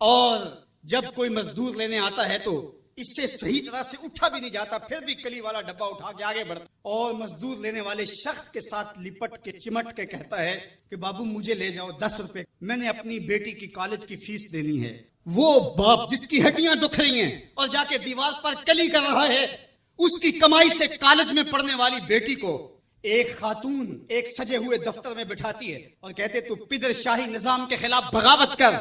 اور جب کوئی مزدور لینے آتا ہے تو اس سے صحیح طرح سے اٹھا بھی نہیں جاتا, پھر بھی کلی والا ڈبہ اٹھا کے آگے بڑھتا, اور مزدور لینے والے شخص کے ساتھ لپٹ کے چمٹ کے کہتا ہے کہ بابو مجھے لے جاؤ 10 روپے, میں نے اپنی بیٹی کی کالج کی فیس دینی ہے. وہ باپ جس کی ہڈیاں دکھ رہی ہیں اور جا کے دیوار پر کلی کر رہا ہے, اس کی کمائی سے کالج میں پڑھنے والی بیٹی کو ایک خاتون ایک سجے ہوئے دفتر میں بٹھاتی ہے اور کہتے تو پدر شاہی نظام کے خلاف بغاوت کر,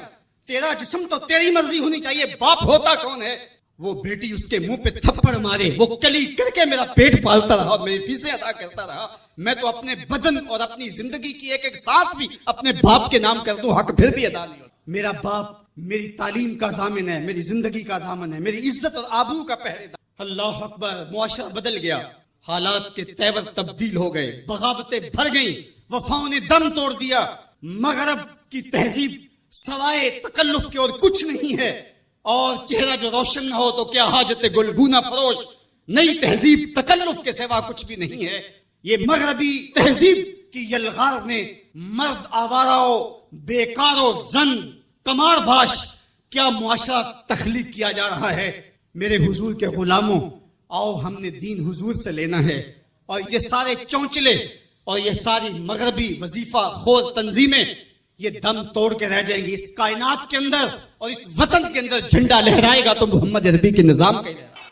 تیرا جسم تو تیری مرضی ہونی چاہیے, باپ ہوتا کون ہے؟ وہ بیٹی اس کے منہ پہ تھپڑ مارے, وہ کلی کر کے میرا پیٹ پالتا رہا اور میری فیسیں ادا کرتا رہا, میں تو اپنے بدن اور اپنی زندگی کی ایک ایک سانس بھی اپنے باپ کے نام کر دوں, حق پھر بھی ادا نہیں ہوتا. میرا باپ میری تعلیم کا ضامن ہے, میری زندگی کا ضامن ہے, میری عزت اور آبرو کا پہرے دار. اللہ اکبر، معاشرہ بدل گیا، حالات کے تیور تبدیل ہو گئے، بغاوتیں بھر گئیں، وفاؤں نے دم توڑ دیا، مغرب کی تہذیب سوائے تکلف کے اور کچھ نہیں ہے، اور چہرہ جو روشن نہ ہو تو کیا حاجت گلگونہ فروش، نئی تہذیب تکلف کے سوا کچھ بھی نہیں ہے۔ یہ مغربی تہذیب کی یلغار نے مرد آوارہ، بیکارو، زن، کمار باش کیا معاشرہ تخلیق کیا جا رہا ہے۔ میرے حضور کے غلاموں، آؤ ہم نے دین حضور سے لینا ہے، اور یہ سارے چونچلے اور یہ ساری مغربی وظیفہ خور تنظیمیں یہ دم توڑ کے رہ جائیں گی۔ اس کائنات کے اندر اور اس وطن کے اندر جھنڈا لہرائے گا تو محمد عربی کے نظام کا۔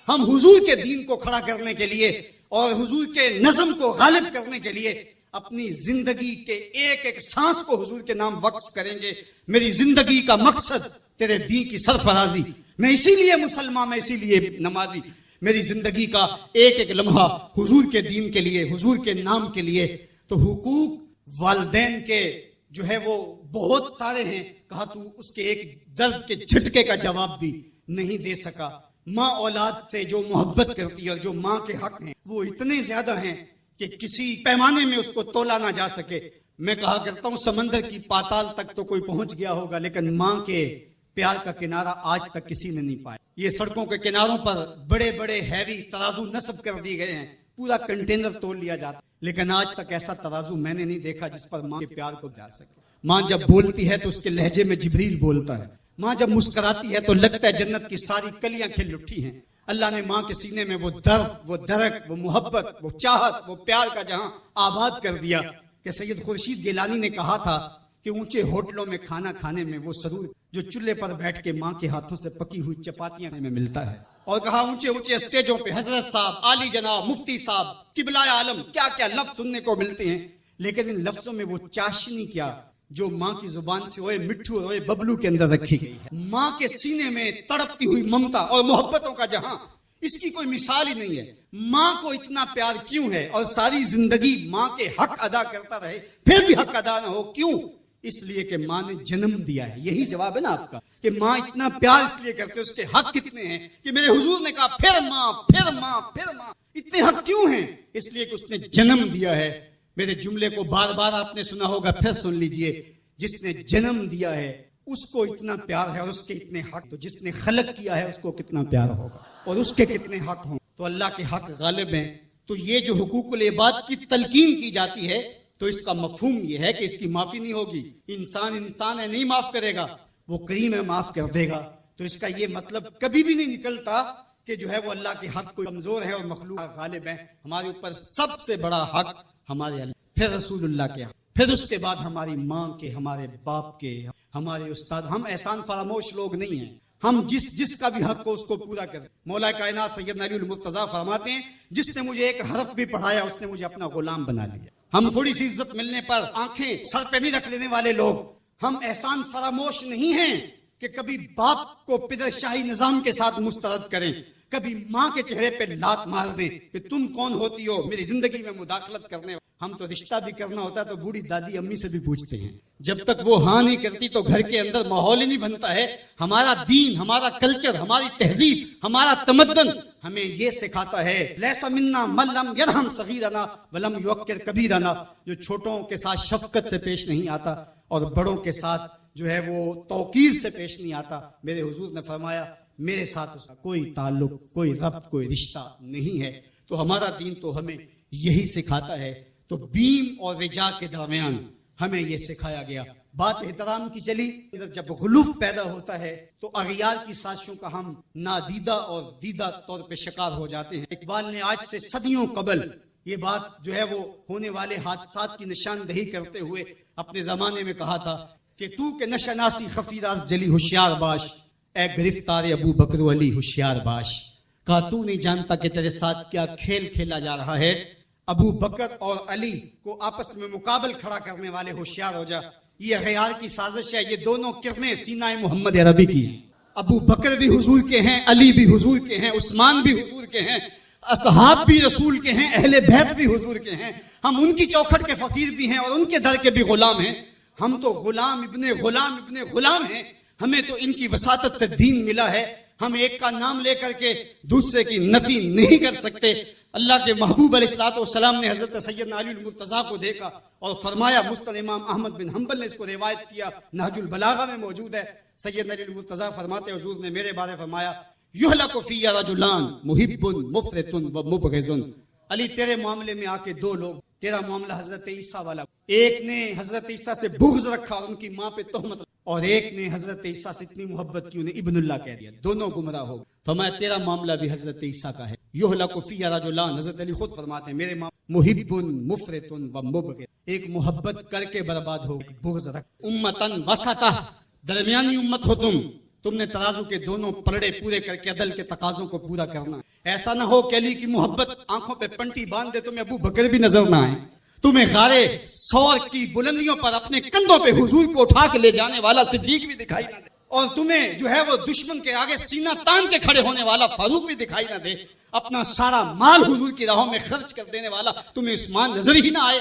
ہم حضور کے دین کو کھڑا کرنے کے لیے اور حضور کے نظم کو غالب کرنے کے لیے اپنی زندگی کے ایک ایک سانس کو حضور کے نام وقف کریں گے۔ میری زندگی کا مقصد تیرے دین کی سرفرازی، میں اسی لیے مسلمان، میں اسی لیے نمازی، میری زندگی کا ایک ایک لمحہ حضور کے دین کے لیے، حضور کے نام کے لیے۔ تو حقوق والدین کے جو ہے وہ بہت سارے ہیں، کہا تو اس کے ایک درد کے جھٹکے کا جواب بھی نہیں دے سکا۔ ماں اولاد سے جو محبت کرتی ہے اور جو ماں کے حق ہیں وہ اتنے زیادہ ہیں کہ کسی پیمانے میں اس کو تولا نہ جا سکے۔ میں کہا کرتا ہوں سمندر کی پاتال تک تو کوئی پہنچ گیا ہوگا، لیکن ماں کے پیار کا کنارہ آج تک کسی نے نہیں پایا۔ یہ سڑکوں کے کناروں پر بڑے بڑے ہیوی ترازو نصب کر دیے گئے ہیں، پورا کنٹینر تول لیا جاتا، لیکن آج تک ایسا ترازو میں نے نہیں دیکھا جس پر ماں کے پیار کو جا سکے۔ ماں جب بولتی ہے تو اس کے لہجے میں جبریل بولتا ہے، ماں جب مسکراتی ہے تو لگتا ہے جنت کی ساری کلیاں کھل اٹھی ہیں۔ اللہ نے ماں کے سینے میں وہ درد، وہ درک، وہ محبت، وہ چاہت، وہ پیار کا جہاں آباد کر دیا کہ سید خورشید گیلانی نے کہا تھا کہ اونچے ہوٹلوں میں کھانا کھانے میں وہ سرور جو چولہے پر بیٹھ کے ماں کے ہاتھوں سے پکی ہوئی چپاتیاں میں ملتا ہے۔ اور کہا اونچے اونچے اسٹیجوں پہ حضرت صاحب، عالی جناب، مفتی صاحب، قبلہ عالم، کیا کیا لفظ سننے کو ملتے ہیں، لیکن ان لفظوں میں وہ چاشنی کیا جو ماں کی زبان سے اوئے مٹھو اوئے ببلو کے اندر رکھی گئی ہے۔ ماں کے سینے میں تڑپتی ہوئی ممتا اور محبتوں کا جہاں، اس کی کوئی مثال ہی نہیں ہے۔ ماں کو اتنا پیار کیوں ہے اور ساری زندگی ماں کے حق ادا کرتا رہے پھر بھی حق ادا نہ ہو، کیوں؟ اس لیے کہ ماں نے جنم دیا ہے۔ یہی جواب ہے نا آپ کا کہ ماں اتنا پیار اس لیے کرتے، اس کے حق کتنے ہیں کہ میرے حضور نے کہا پھر ماں، پھر ماں، پھر ماں۔ اتنے حق کیوں ہیں؟ اس لیے کہ اس نے جنم دیا ہے۔ میرے جملے کو بار بار آپ نے سنا ہوگا، پھر سن لیجئے، جس نے جنم دیا ہے اس کو اتنا پیار ہے اور اس کے اتنے حق، تو جس نے خلق کیا ہے اس کو کتنا پیار ہوگا اور اس کے کتنے حق ہوں۔ تو اللہ کے حق غالب ہیں۔ تو یہ جو حقوق العباد کی تلقین کی جاتی ہے تو اس کا مفہوم یہ ہے کہ اس کی معافی نہیں ہوگی۔ انسان ہے، نہیں معاف کرے گا، وہ کریم ہے، معاف کر دے گا۔ تو اس کا یہ مطلب کبھی بھی نہیں نکلتا کہ جو ہے وہ اللہ کے حق کوئی کمزور ہے اور مخلوق غالب ہے۔ ہمارے اوپر سب سے بڑا حق ہمارے اللہ، پھر رسول اللہ کے حق، پھر اس کے بعد ہماری ماں کے، ہمارے باپ کے، ہمارے استاد۔ ہم احسان فراموش لوگ نہیں ہیں، ہم جس کا بھی حق ہو اس کو پورا کریں۔ مولا کائنات سیدنا علی المرتضیٰ فرماتے ہیں جس نے مجھے ایک حرف بھی پڑھایا اس نے مجھے اپنا غلام بنا لیا۔ ہم تھوڑی سی عزت ملنے پر آنکھیں سر پہ نہیں رکھ لینے والے لوگ، ہم احسان فراموش نہیں ہیں کہ کبھی باپ کو پدر شاہی نظام کے ساتھ مسترد کریں، کبھی ماں کے چہرے پہ لات مار دیں کہ تم کون ہوتی ہو میری زندگی میں مداخلت کرنے۔ ہم تو رشتہ بھی کرنا ہوتا ہے تو بوڑھی دادی امی سے بھی پوچھتے ہیں، جب تک وہ ہاں نہیں کرتی تو گھر کے اندر ماحول ہی نہیں بنتا ہے۔ ہمارا دین، ہمارا کلچر، ہماری تہذیب، ہمارا تمدن ہمیں یہ سکھاتا ہے لیس منا من لم یرحم صغیرنا ولم یوقر کبیرنا، جو چھوٹوں کے ساتھ شفقت سے پیش نہیں آتا اور بڑوں کے ساتھ جو ہے وہ توقیر سے پیش نہیں آتا۔ میرے حضور نے فرمایا میرے ساتھ اس کا کوئی تعلق، کوئی ربط، کوئی رشتہ نہیں ہے۔ تو ہمارا دین تو ہمیں یہی سکھاتا ہے۔ تو بیم اور رجا کے درمیان ہمیں یہ سکھایا گیا۔ بات احترام کی چلی، ادھر جب غلوف پیدا ہوتا ہے تو اغیار کی سازشوں کا ہم نادیدہ اور دیدہ طور پہ شکار ہو جاتے ہیں۔ اقبال نے آج سے صدیوں قبل یہ بات جو ہے وہ ہونے والے حادثات کی نشاندہی کرتے ہوئے اپنے زمانے میں کہا تھا کہ تو کہ نشناسی خفی راز جلی ہوشیار باش، اے گرفتار ابو بکر و علی ہوشیار باش۔ کہا تو نہیں جانتا کہ تیرے ساتھ کیا کھیل کھیلا جا رہا ہے، ابو بکر اور علی کو آپس میں مقابل کھڑا کرنے والے ہوشیار ہو جا۔ یہ غیار کی سازش ہے، یہ دونوں کرنیں سینہ محمد عربی کی ہیں۔ ابو بکر بھی حضور کے ہیں، علی بھی حضور کے ہیں، عثمان بھی حضور کے ہیں، اصحاب بھی رسول کے ہیں، اہل بیت بھی حضور کے ہیں۔ ہم ان کی چوکھٹ کے فقیر بھی ہیں اور ان کے در کے بھی غلام ہیں۔ ہم تو غلام ابن غلام ابن غلام ہیں۔ ہمیں تو ان کی وساطت سے دین ملا ہے، ہم ایک کا نام لے کر کے دوسرے کی نفی نہیں کر سکتے۔ اللہ کے محبوب علیہ الصلوۃ والسلام نے حضرت سیدنا علی المرتضیٰ کو دیکھا اور فرمایا، مسند امام احمد بن حنبل نے اس کو روایت کیا، نہج البلاغہ میں موجود ہے، سیدنا علی المرتضیٰ فرماتے حضور نے میرے بارے فرمایا، یہلک فی رجلان محب مفرط و مبغض، علی تیرے معاملے میں آ کے دو لوگ، تیرا معاملہ حضرت عیسیٰ والا، ایک نے حضرت عیسیٰ سے بغض رکھا اور ان کی ماں پہ تہمت، اور ایک نے حضرت عیسیٰ سے اتنی محبت کی انہیں ابن اللہ کہہ دیا، دونوں گمراہ ہو گئے۔ فرمایا تیرا معاملہ بھی حضرت عیسیٰ کا ہے، یہلک فی رجلان، حضرت علی خود فرماتے ہیں میرے محب مفرط و مبغض، ایک محبت کر کے برباد ہو، بغض رکھ، امتن وسطہ، درمیانی امت ہو تم نے ترازو کے دونوں پلڑے پورے کر کے عدل کے تقاضوں کو پورا کرنا، ایسا نہ ہو کہ علی کی محبت آنکھوں پہ پنٹی باندھ دے، تمہیں ابو بکر بھی نظر نہ آئے، تمہیں غارے ثور کی بلندیوں پر اپنے کندھوں پہ حضور کو اٹھا کے لے جانے والا صدیق بھی دکھائی نہ دے، اور تمہیں جو ہے وہ دشمن کے آگے سینہ تان کے کھڑے ہونے والا فاروق بھی دکھائی نہ دے، اپنا سارا مال حضور کی راہوں میں خرچ کر دینے والا تمہیں عثمان نظر ہی نہ آئے،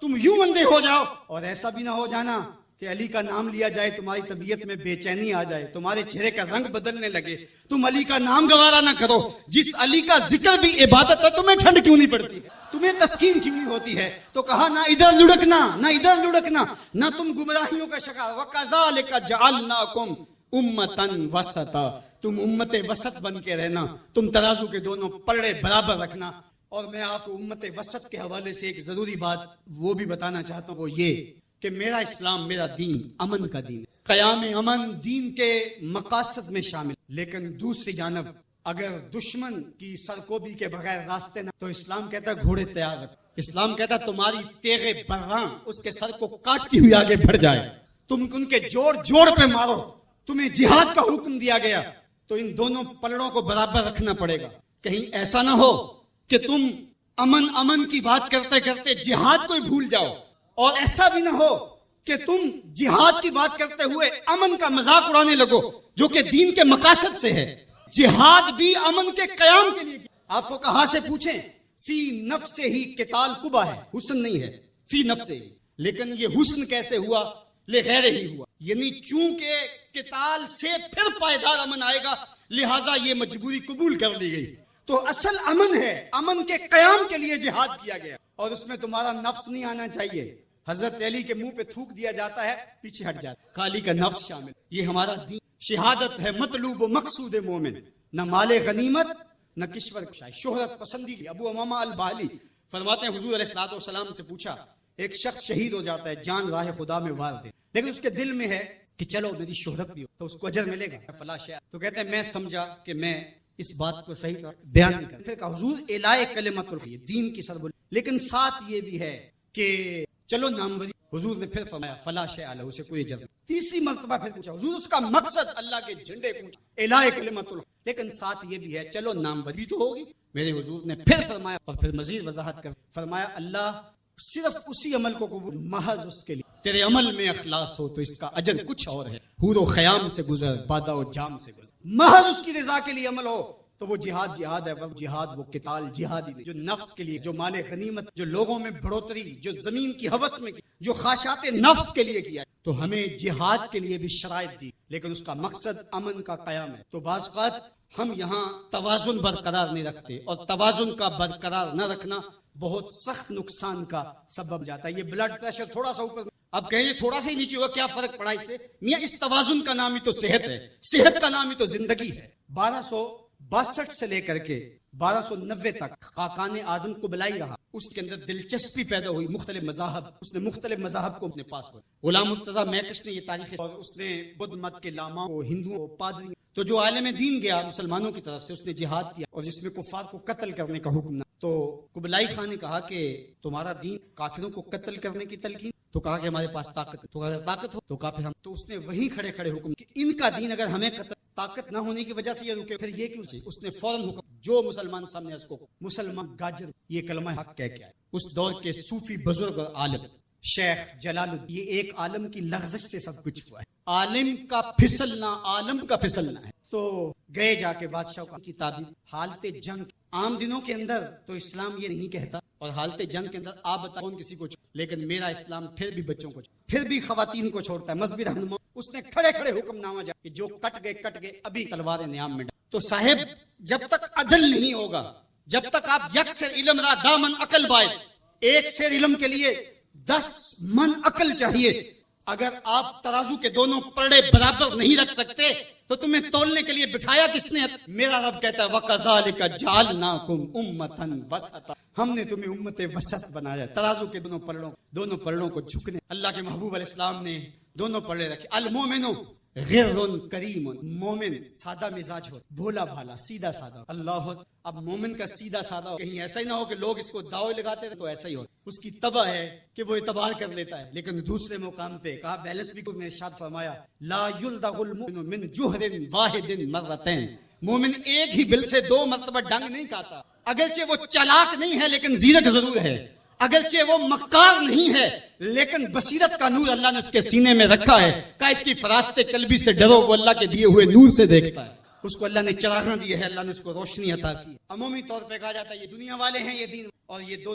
تم یوں اندھے ہو جاؤ، اور ایسا بھی نہ ہو جانا کہ علی کا نام لیا جائے تمہاری طبیعت میں بے چینی آ جائے، تمہارے چہرے کا رنگ بدلنے لگے، تم علی کا نام گوارا نہ کرو، جس علی کا ذکر بھی عبادت ہے تمہیں ٹھنڈ کیوں نہیں پڑتی، تمہیں تسکین کیوں نہیں ہوتی ہے؟ تو کہا نہ ادھر لڑکنا نہ ادھر لڑکنا، نہ تم گمراہیوں کا شکار، وَكَذَلِكَ جَعَلْنَاكُمْ أُمَّةً وَسَطًا، تم امت وسط بن کے رہنا، تم ترازو کے دونوں پلڑے برابر رکھنا۔ اور میں آپ کو امت وسط کے حوالے سے ایک ضروری بات وہ بھی بتانا چاہتا ہوں، وہ یہ کہ میرا اسلام، میرا دین امن کا دین ہے، قیام امن دین کے مقاصد میں شامل، لیکن دوسری جانب اگر دشمن کی سرکوبی کے بغیر راستے نہ، تو اسلام کہتا ہے گھوڑے تیار رکھ، اسلام کہتا ہے تمہاری تیغ براں اس کے سر کو کاٹتی ہوئی آگے بڑھ جائے، تم ان کے جوڑ جوڑ پہ مارو، تمہیں جہاد کا حکم دیا گیا تو ان دونوں پلڑوں کو برابر رکھنا پڑے گا، کہیں ایسا نہ ہو کہ تم امن کی بات کرتے کرتے جہاد کو ہی بھول جاؤ، اور ایسا بھی نہ ہو کہ تم جہاد کی بات کرتے ہوئے امن کا مذاق اڑانے لگو جو کہ دین کے مقاصد سے ہے۔ جہاد بھی امن کے قیام کے لیے، آپ فقہا سے پوچھیں، فی نفس ہی قتال قبا ہے، حسن نہیں ہے، فی نفس ہی، لیکن یہ حسن کیسے ہوا؟ لغیر ہی ہوا، یعنی چونکہ قتال سے پھر پائیدار امن آئے گا، لہٰذا یہ مجبوری قبول کر لی گئی۔ تو اصل امن ہے، امن کے قیام کے لیے جہاد کیا گیا، اور اس میں تمہارا نفس نہیں آنا چاہیے۔ حضرت علی کے منہ پہ تھوک دیا جاتا ہے، پیچھے ہٹ جاتا ہے، خالی کا نفس شامل، یہ ہمارا دین۔ شہادت ہے مطلوب و مقصود مومن، نہ مال غنیمت نہ کشور کشائی، شہرت پسندی۔ ابو امامہ الباہلی فرماتے ہیں حضور علیہ الصلوۃ والسلام سے پوچھا، ایک شخص شہید ہو جاتا ہے، جان راہ خدا میں وار دے، لیکن اس کے دل میں ہے کہ چلو میری شہرت بھی ہو تو اس کو اجر ملے گا، فلاں شے، تو کہتے ہیں میں سمجھا کہ میں اس بات کو صحیح بیان نہیں کرتا، پھر کہا حضور اعلاء کلمت الحق، دین کی سربلندی، لیکن ساتھ یہ بھی ہے کہ چلو ناموری، حضور نے پھر فرمایا فلا شیء لہ، اسے کوئی اجر نہیں۔ تیسری مرتبہ پھر پوچھا حضور اس کا مقصد اللہ کے جھنڈے کو اعلاء کلمت الحق، لیکن ساتھ یہ بھی ہے چلو ناموری تو ہوگی، میرے حضور نے پھر فرمایا، اور پھر مزید وضاحت کر فرمایا اللہ صرف اسی عمل کو قبول، محض اس کے لیے تیرے عمل میں اخلاص ہو تو اس کا اجر کچھ اور ہے، حور و خیام سے گزر، بادہ و جام سے گزر، محض اس کی رضا کے لیے عمل ہو تو وہ جہاد ہے، وہ جہاد، وہ قتال جہاد ہی نہیں، جو نفس کے لیے، جو مال غنیمت، جو لوگوں میں بڑھوتری، جو زمین کی ہوس میں، جو خواہشات نفس کے لیے کیا، تو ہمیں جہاد کے لیے بھی شرائط دی، لیکن اس کا مقصد امن کا قیام ہے۔ تو بعض اوقات ہم یہاں توازن برقرار نہیں رکھتے، اور توازن کا برقرار نہ رکھنا بہت سخت نقصان کا سبب جاتا ہے۔ یہ بلڈ پریشر تھوڑا سا اوپر، اب کہیں تھوڑا سا ہی نیچے ہوا، کیا فرق پڑا اس سے؟ میاں اس توازن کا نام ہی تو صحت ہے، صحت کا نام ہی تو زندگی ہے۔ 1262 سے لے کر کے 1290 تک خاقان اعظم قبلائی رہا، اس کے اندر دلچسپی پیدا ہوئی، مختلف مذاہب، اس نے مختلف مذاہب کو اپنے پاس کیا۔ غلام مرتضیٰ میکش نے یہ تاریخ، اور اس نے بدھ مت کے لاما، ہندوؤں، پادری، تو جو عالم دین گیا مسلمانوں کی طرف سے، اس نے جہاد کیا، اور جس میں کفار کو قتل کرنے کا حکم نہ، تو قبلائی خان نے کہا کہ تمہارا دین کافروں کو قتل کرنے کی تلقین، تو کہا کہ ہمارے پاس طاقت، تو اگر طاقت ہو تو کہا پھر ہم، تو اس نے وہیں کھڑے کھڑے حکم کہ ان کا دین اگر ہمیں قتل، طاقت نہ ہونے کی وجہ سے یہ رکے، پھر یہ کیوں چاہیے؟ اس نے فوراً حکم، جو مسلمان سامنے اس کو مسلمان گاجر یہ کلمہ حق کہہ کے آئے۔ اس دور کے صوفی بزرگ اور عالم شیخ جلال الدین، یہ ایک عالم کی لغزش سے سب کچھ ہوا ہے، عالم کا پھسلنا عالم کا پھسلنا ہے۔ تو گئے جا کے بادشاہ کی تعبیر، حالت جنگ، عام دنوں کے اندر تو اسلام یہ نہیں کہتا، اور حالت جنگ کے اندر آپ بتا کون کسی کو، لیکن میرا اسلام پھر بھی بچوں کو، پھر بھی خواتین کو چھوڑتا ہے. مذہبی رہنما اس نے کھڑے کھڑے حکم نامہ جاری کہ جو کٹ گئے ابھی تلوار نیام میں ڈال. تو صاحب جب تک عدل نہیں ہوگا، جب تک آپ یک سے علم را دامن عقل باید، ایک سے علم کے لیے 10 من عقل چاہیے. اگر آپ ترازو کے دونوں پلڑے برابر نہیں رکھ سکتے تو تمہیں تولنے کے لیے بٹھایا کس نے؟ میرا رب کہتا ہے وَكَذَلِكَ جَعَلْنَاكُمْ أُمَّةً وَسَطًا، ہم نے تمہیں امت وسط بنایا. ترازو کے دونوں پلڑوں کو جھکنے. اللہ کے محبوب علیہ السلام نے دونوں پلڑے رکھے. المومن غر کریم، مومن سادہ مزاج ہو، بھولا بھالا، سیدھا سادہ. اللہ اب مومن کا سیدھا سادہ ہو، کہیں ایسا ہی نہ ہو کہ لوگ اس کو داؤ لگاتے تو ایسا ہی ہو. اس کی طبع ہے کہ وہ اعتبار کر لیتا ہے. لیکن دوسرے مقام پہ کہا بیلنس بھی نے ارشاد فرمایا لا یلدغ المؤمن من جوہر واحد مرتين، مومن ایک ہی بل سے 2 مرتبہ ڈنگ نہیں کھاتا. اگرچہ وہ چالاک نہیں ہے لیکن زیرک ضرور ہے، اگرچہ وہ مکار نہیں ہے لیکن بصیرت کا نور اللہ نے اس کے سینے میں رکھا ہے. کہا اس کی فراست قلبی سے ڈرو، وہ اللہ کے دیے ہوئے نور سے دیکھتا ہے. اس کو اللہ نے چراغاں دی ہے، اللہ نے اس کو روشنی عطا کی. عمومی طور پہ کہا جاتا ہے یہ دنیا والے ہیں، یہ دین. اور یہ 2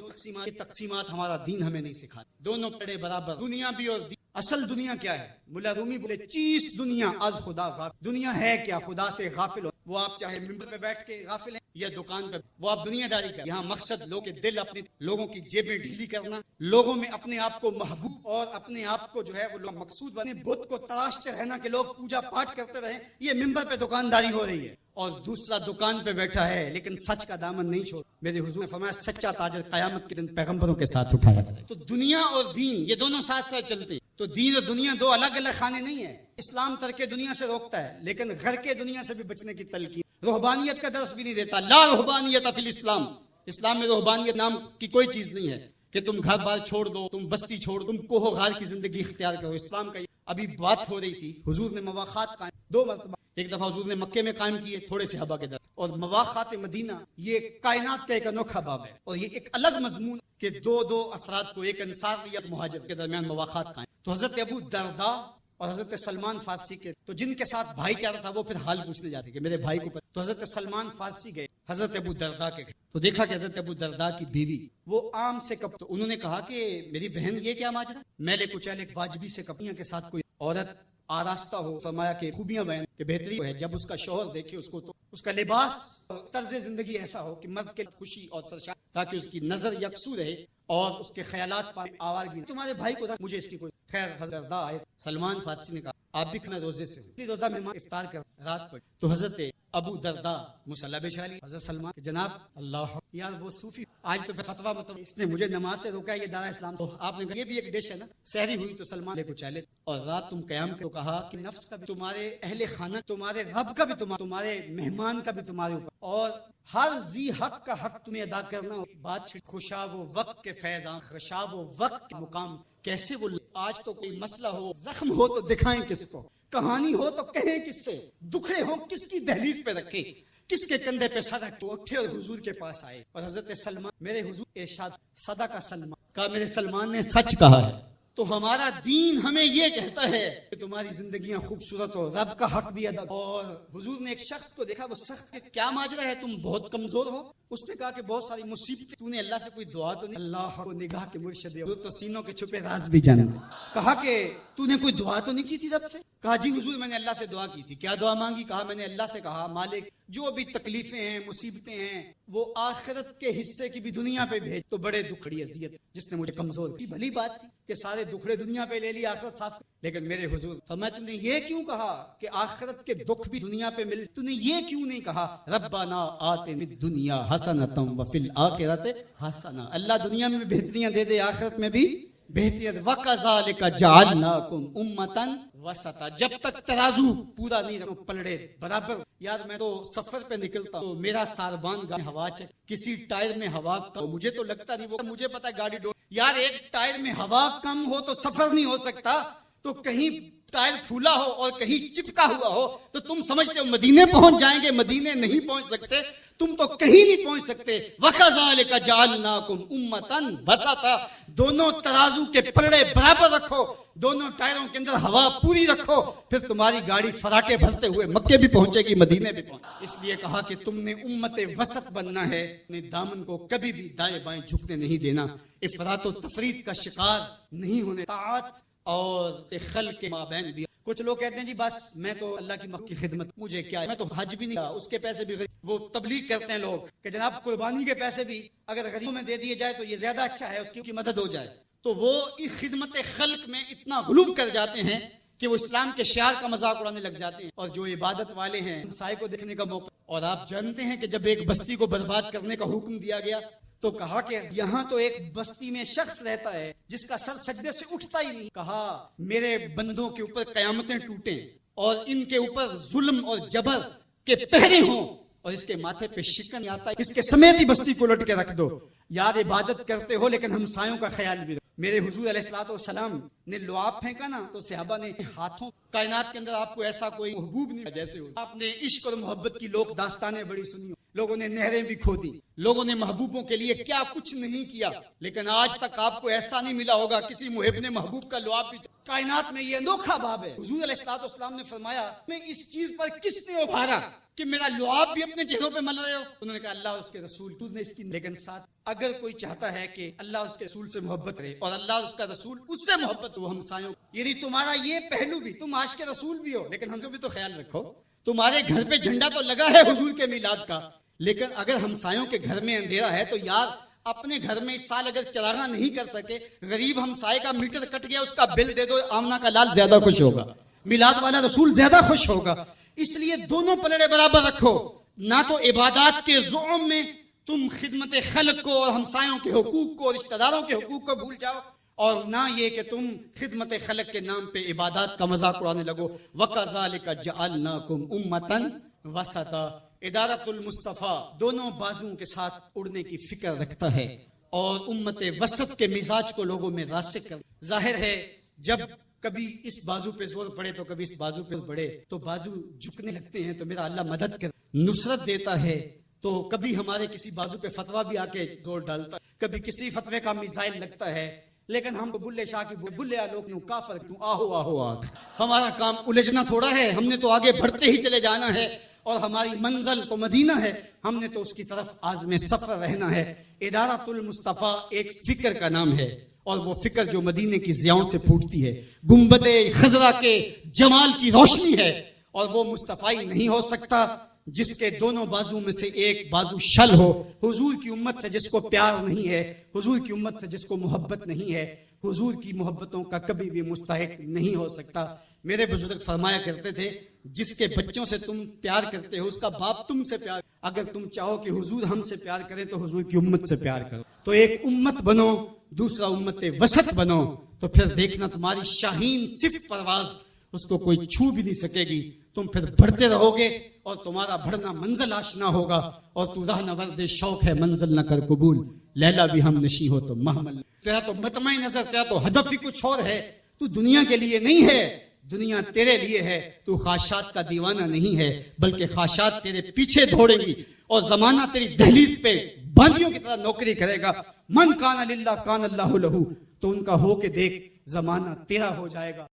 تقسیمات ہمارا دین ہمیں نہیں سکھاتا. دونوں پڑے برابر، دنیا بھی اور دین. اصل دنیا کیا ہے؟ مولا رومی بولے چیز دنیا از خدا غافل. دنیا ہے کیا؟ خدا سے غافل ہو. وہ آپ چاہے ممبر پہ بیٹھ کے غافل ہیں یا دکان پہ، وہ آپ دنیا داری کر. یہاں مقصد لوگوں کے دل، اپنے لوگوں کی جیبیں ڈھیلی کرنا، لوگوں میں اپنے آپ کو محبوب اور اپنے آپ کو جو ہے وہ لوگ مقصود بنے، بت کو تراشتے رہنا کہ لوگ پوجا پاٹ کرتے رہیں. یہ ممبر پہ دکانداری ہو رہی ہے. اور دوسرا دکان پہ بیٹھا ہے لیکن سچ کا دامن نہیں چھوڑ. میرے حضور نے فرمایا سچا تاجر قیامت کے دن پیغمبروں کے ساتھ اٹھایا جائے. تو دنیا اور دین یہ دونوں ساتھ ساتھ چلتے. تو دین اور دنیا 2 الگ الگ خانے نہیں ہیں. اسلام ترک دنیا سے روکتا ہے لیکن گھر کے دنیا سے بھی بچنے کی تلقین. رہبانیت کا درس بھی نہیں دیتا. لا رہبانیت فی الاسلام، اسلام میں رہبانیت نام کی کوئی چیز نہیں ہے کہ تم گھر بار چھوڑ دو، تم بستی چھوڑ دو، تم کوہ غار کی زندگی اختیار کرو. اسلام کا ابھی بات ہو رہی تھی، حضور نے مواخات قائم 2 مرتبہ. ایک دفعہ حضور نے مکے میں قائم کیے تھوڑے سے ہبا کے در. اور مواخات مدینہ یہ کائنات کا ایک انوکھا باب ہے اور یہ ایک الگ مضمون کہ 2 افراد کو، ایک انصار یا مہاجر کے درمیان مواخات قائم. تو حضرت ابو درداء اور حضرت سلمان فارسی کے، تو جن کے ساتھ بھائی چارہ تھا وہ پھر حال پوچھنے جاتے کہ میرے بھائی کو. تو حضرت سلمان فارسی گئے حضرت ابو درداء کے گھر. تو دیکھا کہ حضرت ابو درداء کی بیوی وہ عام سے کپ. تو انہوں نے کہا کہ میری بہن یہ کیا ماجرا، میلے کچیلے واجبی سے کپڑیاں کے ساتھ کوئی عورت آراستہ ہو. فرمایا کہ خوبیاں بیان کہ بہتری ہے جب اس کا شوہر دیکھے اس کو تو اس کا لباس اور طرز زندگی ایسا ہو کہ مرد کے خوشی اور سرشار، تاکہ اس کی نظر یکسو رہے اور اس کے خیالات پر آوارگی. تمہارے بھائی کو مجھے اس کی کوئی خیر. حضرت آئے سلمان فارسی نے کہا آپ بھی کھانا روزے سے روزہ مہمان افطار کر رات پڑ. تو حضرت ابو درداء مصلی بشالی حضرت سلمان کہ جناب اللہ یار وہ صوفی آج تو فتویٰ مطلب اس نے مجھے نماز سے روکا ہے، یہ دارا اسلام. تو آپ نے کہا یہ بھی ایک ڈش ہے نا. سحری ہوئی تو سلمان لے کو چالے اور رات تم قیام کو کہا کہ نفس کا بھی تمہارے، اہل خانہ تمہارے، رب کا بھی تمہارے، مہمان کا بھی تمہارے اوپر، اور ہر ذی حق کا حق تمہیں ادا کرنا ہو. بات خوشا وہ وقت کے فیضاں، خوشا وہ وقت کے مقام. کیسے وہ آج تو کوئی مسئلہ ہو، زخم ہو تو دکھائیں کس کو، کہانی ہو تو کہیں کس سے، دکھڑے ہو کس کی دہلیز پہ رکھے، کس کے کندھے پہ سر رکھ. تو اٹھے اور حضور کے پاس آئے اور حضرت سلمان میرے حضور ارشاد صدا کا سلمان کہا میرے سلمان نے سچ کہا ہے. تو ہمارا دین ہمیں یہ کہتا ہے کہ تمہاری زندگیاں خوبصورت ہو، رب کا حق بھی ادا. اور حضور نے ایک شخص کو دیکھا، وہ سخت کیا ماجرا ہے، تم بہت کمزور ہو. اس نے کہا کہ بہت ساری مصیبتیں، تو نے اللہ سے کوئی دعا تو نہیں؟ اللہ کو نگاہ کے مرشد تو سینوں کے چھپے راز بھی جانتے. کہا کہ تو نے کوئی دعا تو نہیں کی تھی رب سے؟ کہا جی حضور میں نے اللہ سے دعا کی تھی. کیا دعا مانگی؟ کہا میں نے اللہ سے کہا مالک جو بھی تکلیفیں ہیں، مصیبتیں ہیں، وہ آخرت کے حصے کی بھی دنیا پہ بھیج. تو بڑے دکھڑی اذیت جس نے مجھے کمزور کی. بھلی بات تھی کہ سارے دکھڑے دنیا پہ لے لی، آخرت صاف. لیکن میرے حضور فرمایا تم نے یہ کیوں کہا کہ آخرت کے دکھ بھی دنیا پہ مل؟ تم نے یہ کیوں نہیں کہا ربنا آتنا فی الدنیا حسنۃ وفی الآخرۃ حسنۃ، اللہ دنیا میں بھی بہتریاں دے دے، آخرت میں بھی بہتریاں. وکذالک جعلناکم امۃ وسطا. جب تک ترازو پورا نہیں رکھو، پلڑے برابر. یار میں تو سفر پہ نکلتا ہوں، میرا ساربان گاڑی ہوا چل، کسی ٹائر میں ہوا کم، مجھے تو لگتا نہیں، وہ مجھے پتا ہے گاڑی ڈور. یار ایک ٹائر میں ہوا کم ہو تو سفر نہیں ہو سکتا. تو کہیں ٹائر پھولا ہو اور کہیں چپکا ہوا ہو تو تم سمجھتے ہو مدینے پہنچ جائیں گے، مدینے نہیں پہنچ سکتے. تم تو کہیں نہیں پہنچ سکتے. وَكَذَلِكَ جَعَلْنَاكُمْ أُمَّةً وَسَطًا. دونوں ترازو کے پلڑے برابر رکھو، دونوں ٹائروں کے اندر ہوا پوری رکھو، پھر تمہاری گاڑی فراٹے بھرتے ہوئے مکے بھی پہنچے گی، مدینے بھی پہنچے. اس لیے کہا کہ تم نے امت وسط بننا ہے، اپنے دامن کو کبھی بھی دائیں بائیں جھکنے نہیں دینا، افراط و تفریط کا شکار نہیں ہونے. طاعت اور خلق کے مابین بھی. کچھ لوگ کہتے ہیں جی بس میں تو اللہ کی مخلوق کی خدمت مجھے کیا ہے, میں تو حج بھی نہیں کیا, اس کے پیسے بھی وہ تبلیغ کرتے ہیں لوگ کہ جناب قربانی کے پیسے بھی اگر غریبوں میں دے دیے جائے تو یہ زیادہ اچھا ہے, اس کی مدد ہو جائے. تو وہ اس خدمت خلق میں اتنا غلو کر جاتے ہیں کہ وہ اسلام کے شعار کا مذاق اڑانے لگ جاتے ہیں. اور جو عبادت والے ہیں ہمسائے کو دیکھنے کا موقع, اور آپ جانتے ہیں کہ جب ایک بستی کو برباد کرنے کا حکم دیا گیا تو کہا کہ یہاں تو ایک بستی میں شخص رہتا ہے جس کا سر سجدے سے اٹھتا ہی نہیں. کہا میرے بندوں کے اوپر قیامتیں ٹوٹیں اور ان کے اوپر ظلم اور جبر کے پہرے ہوں اور اس کے ماتھے پہ شکن آتا ہے, اس کے سمیت ہی بستی کو لٹ کے رکھ دو. یار عبادت کرتے ہو لیکن ہمسایوں کا خیال بھی رکھو. میرے حضور علیہ الصلوۃ والسلام نے لعاب پھینکا نا تو صحابہ نے ہاتھوں, کائنات کے اندر آپ کو ایسا کوئی محبوب نہیں جیسے ہو. آپ نے عشق اور محبت کی لوگ داستانیں بڑی سنی, لوگوں نے نہریں بھی کھودی, لوگوں نے محبوبوں کے لیے کیا کچھ نہیں کیا, لیکن آج تک آپ کو ایسا نہیں ملا ہوگا کسی محب نے محبوب کا لعاب بھی. کائنات میں یہ انوکھا باب ہے. حضور علیہ الصلوۃ والسلام نے فرمایا میں اس چیز پر کس نے ابھارا کہ میرا لعاب بھی اپنے چہروں پہ مل رہے ہو. انہوں نے کہا اللہ اس کے رسول, تو نے اس کی. لیکن ساتھ اگر کوئی چاہتا ہے کہ اللہ اس کے رسول سے محبت کرے اور اللہ اس کا رسول اس سے محبت ہو ہمسایوں, یعنی تمہارا یہ پہلو بھی, تم عاشق رسول بھی ہو لیکن ہم کو بھی تو خیال رکھو. تمہارے گھر پہ جھنڈا تو لگا ہے حضور کے میلاد کا, لیکن اگر ہمسایوں کے گھر میں اندھیرا ہے تو یار اپنے گھر میں اس سال اگر چراغاں نہیں کر سکے, غریب ہمسائے کا میٹر کٹ گیا اس کا بل دے دو, آمنہ کا لال زیادہ خوش ہوگا, میلاد والا رسول زیادہ خوش ہوگا. اس لیے دونوں پلڑے برابر رکھو. نہ تو عبادات کے زعم میں تم خدمت خلق کو اور ہمسایوں کے حقوق کو, رشتہ داروں کے حقوق کو بھول جاؤ, اور نہ یہ کہ تم خدمت خلق کے نام پہ عبادات کا مذاق اڑانے لگو. وَكَذَلِكَ جَعَلْنَاكُمْ أُمَّةً وَسَطًا. ادارت المصطفیٰ دونوں بازوؤں کے ساتھ اڑنے کی فکر رکھتا ہے اور امت وسط کے مزاج کو لوگوں میں راسخ کر. ظاہر ہے جب کبھی اس بازو پہ زور پڑے تو کبھی اس بازو پہ پڑے تو بازو جھکنے لگتے ہیں, تو میرا اللہ مدد کر نصرت دیتا ہے. تو کبھی ہمارے کسی بازو پہ فتویٰ بھی آ کے زور ڈالتا ہے, کبھی کسی فتوے کا میزائل لگتا ہے, لیکن ہم بلے شاہ کی بلے لوگ کیوں کافر کیوں آہو آہو آگ. ہمارا کام الجھنا تھوڑا ہے, ہم نے تو آگے بڑھتے ہی چلے جانا ہے اور ہماری منزل تو مدینہ ہے, ہم نے تو اس کی طرف عازم سفر رہنا ہے. ادارت المصطفیٰ ایک فکر کا نام ہے اور وہ فکر جو مدینے کی ضیاؤں سے پھوٹتی ہے, گنبد خضرا کے جمال کی روشنی ہے, اور وہ مصطفی نہیں ہو سکتا جس کے دونوں بازو میں سے ایک بازو شل ہو. حضور کی امت سے جس کو پیار نہیں ہے, حضور کی امت سے جس کو محبت نہیں ہے, حضور کی محبتوں کا کبھی بھی مستحق نہیں ہو سکتا. میرے بزرگ فرمایا کرتے تھے جس کے بچوں سے تم پیار کرتے ہو اس کا باپ تم سے پیار. اگر تم چاہو کہ حضور ہم سے پیار کریں تو حضور کی امت سے پیار کرو. تو ایک امت بنو, دوسرا امت وسط بنو, تو پھر دیکھنا تمہاری شاہین صرف پرواز اس کو کوئی چھو بھی نہیں سکے گی. تم پھر بڑھتے رہو گے اور تمہارا بڑھنا منزل آشنا ہوگا, اور تو راہ نورد شوق ہے منزل نہ کر قبول, لیلا بھی ہم نشی ہو تو محمل. تیرا تو مطمع نظر, تیرا تو ہدف ہی کچھ اور ہے. تو دنیا کے لیے نہیں ہے, دنیا تیرے لیے ہے. تو خواہشات کا دیوانہ نہیں ہے بلکہ خواہشات تیرے پیچھے دوڑیں گی اور زمانہ تیری دہلیز پہ باندیوں کی طرح نوکری کرے گا. من کان للہ کان اللہ لہو, تو ان کا ہو کے دیکھ زمانہ تیرا ہو جائے گا.